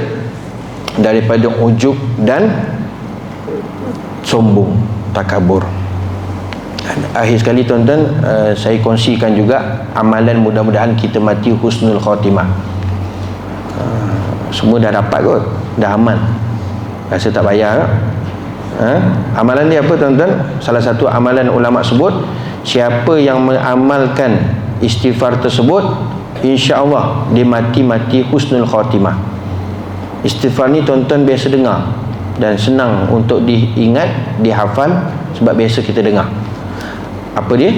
Speaker 1: ujub dan sombong, takabur. Akhir sekali tuan-tuan, saya kongsikan juga amalan, mudah-mudahan kita mati husnul khatimah. Semua dah dapat kot, dah aman, rasa tak payah. Amalan dia apa tuan-tuan? Salah satu amalan ulama sebut, siapa yang mengamalkan istighfar tersebut, insya-Allah dia mati husnul khatimah. Istighfar ni tuan-tuan biasa dengar dan senang untuk diingat, dihafal, sebab biasa kita dengar. Apa dia?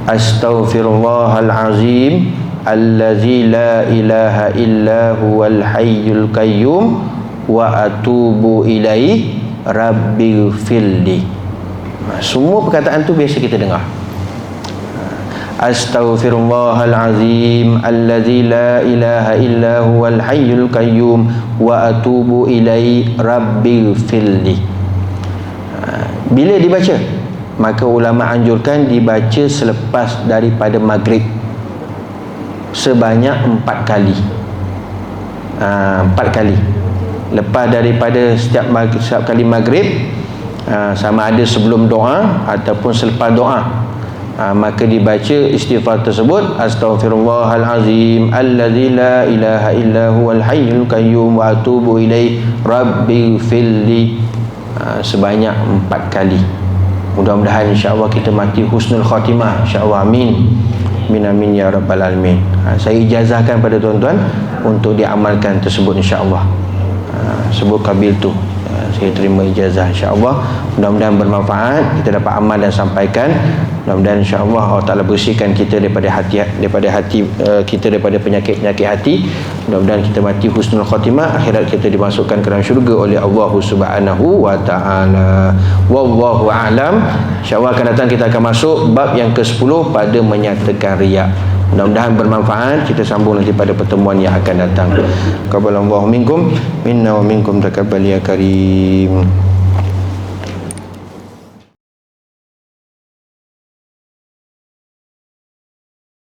Speaker 1: Astaghfirullahalazim allazi la ilaha illa huwal hayyul qayyum wa atubu ilaihi rabbighfirli. Semua perkataan tu biasa kita dengar. Astaghfirullahalazim allazi la ilaha illa huwal hayyul qayyum wa atubu ilaihi rabbighfirli. Bila dibaca, maka ulama anjurkan dibaca selepas daripada maghrib sebanyak 4 kali. 4 kali lepas daripada setiap kali maghrib, sama ada sebelum doa ataupun selepas doa, maka dibaca istighfar tersebut, astaghfirullahalazim allazi la ilaha illa huwal hayyul qayyum wa atubu ilaihi rabbighfirli, sebanyak 4 kali. Mudah-mudahan insya-Allah kita mati husnul khatimah, insya-Allah. Amin. Amin ya rabbal alamin. Saya ijazahkan pada tuan-tuan untuk diamalkan tersebut, insya-Allah. Sebut kabil tu, saya terima ijazah, insya-Allah. Mudah-mudahan bermanfaat, kita dapat amal dan sampaikan. Mudah-mudahan insya-Allah Allah Ta'ala bersihkan kita daripada hati kita, daripada penyakit-penyakit hati. Mudah-mudahan kita mati husnul khatimah, akhirat kita dimasukkan ke dalam syurga oleh Allah Subhanahu wa Ta'ala. Wallahu a'lam. Insya-Allah akan datang kita akan masuk bab yang ke-10 pada menyatakan riya. Mudah-mudahan bermanfaat. Kita sambung nanti pada pertemuan yang akan datang. Qabbalallahu minkum minna wa minkum taqabbal ya karim.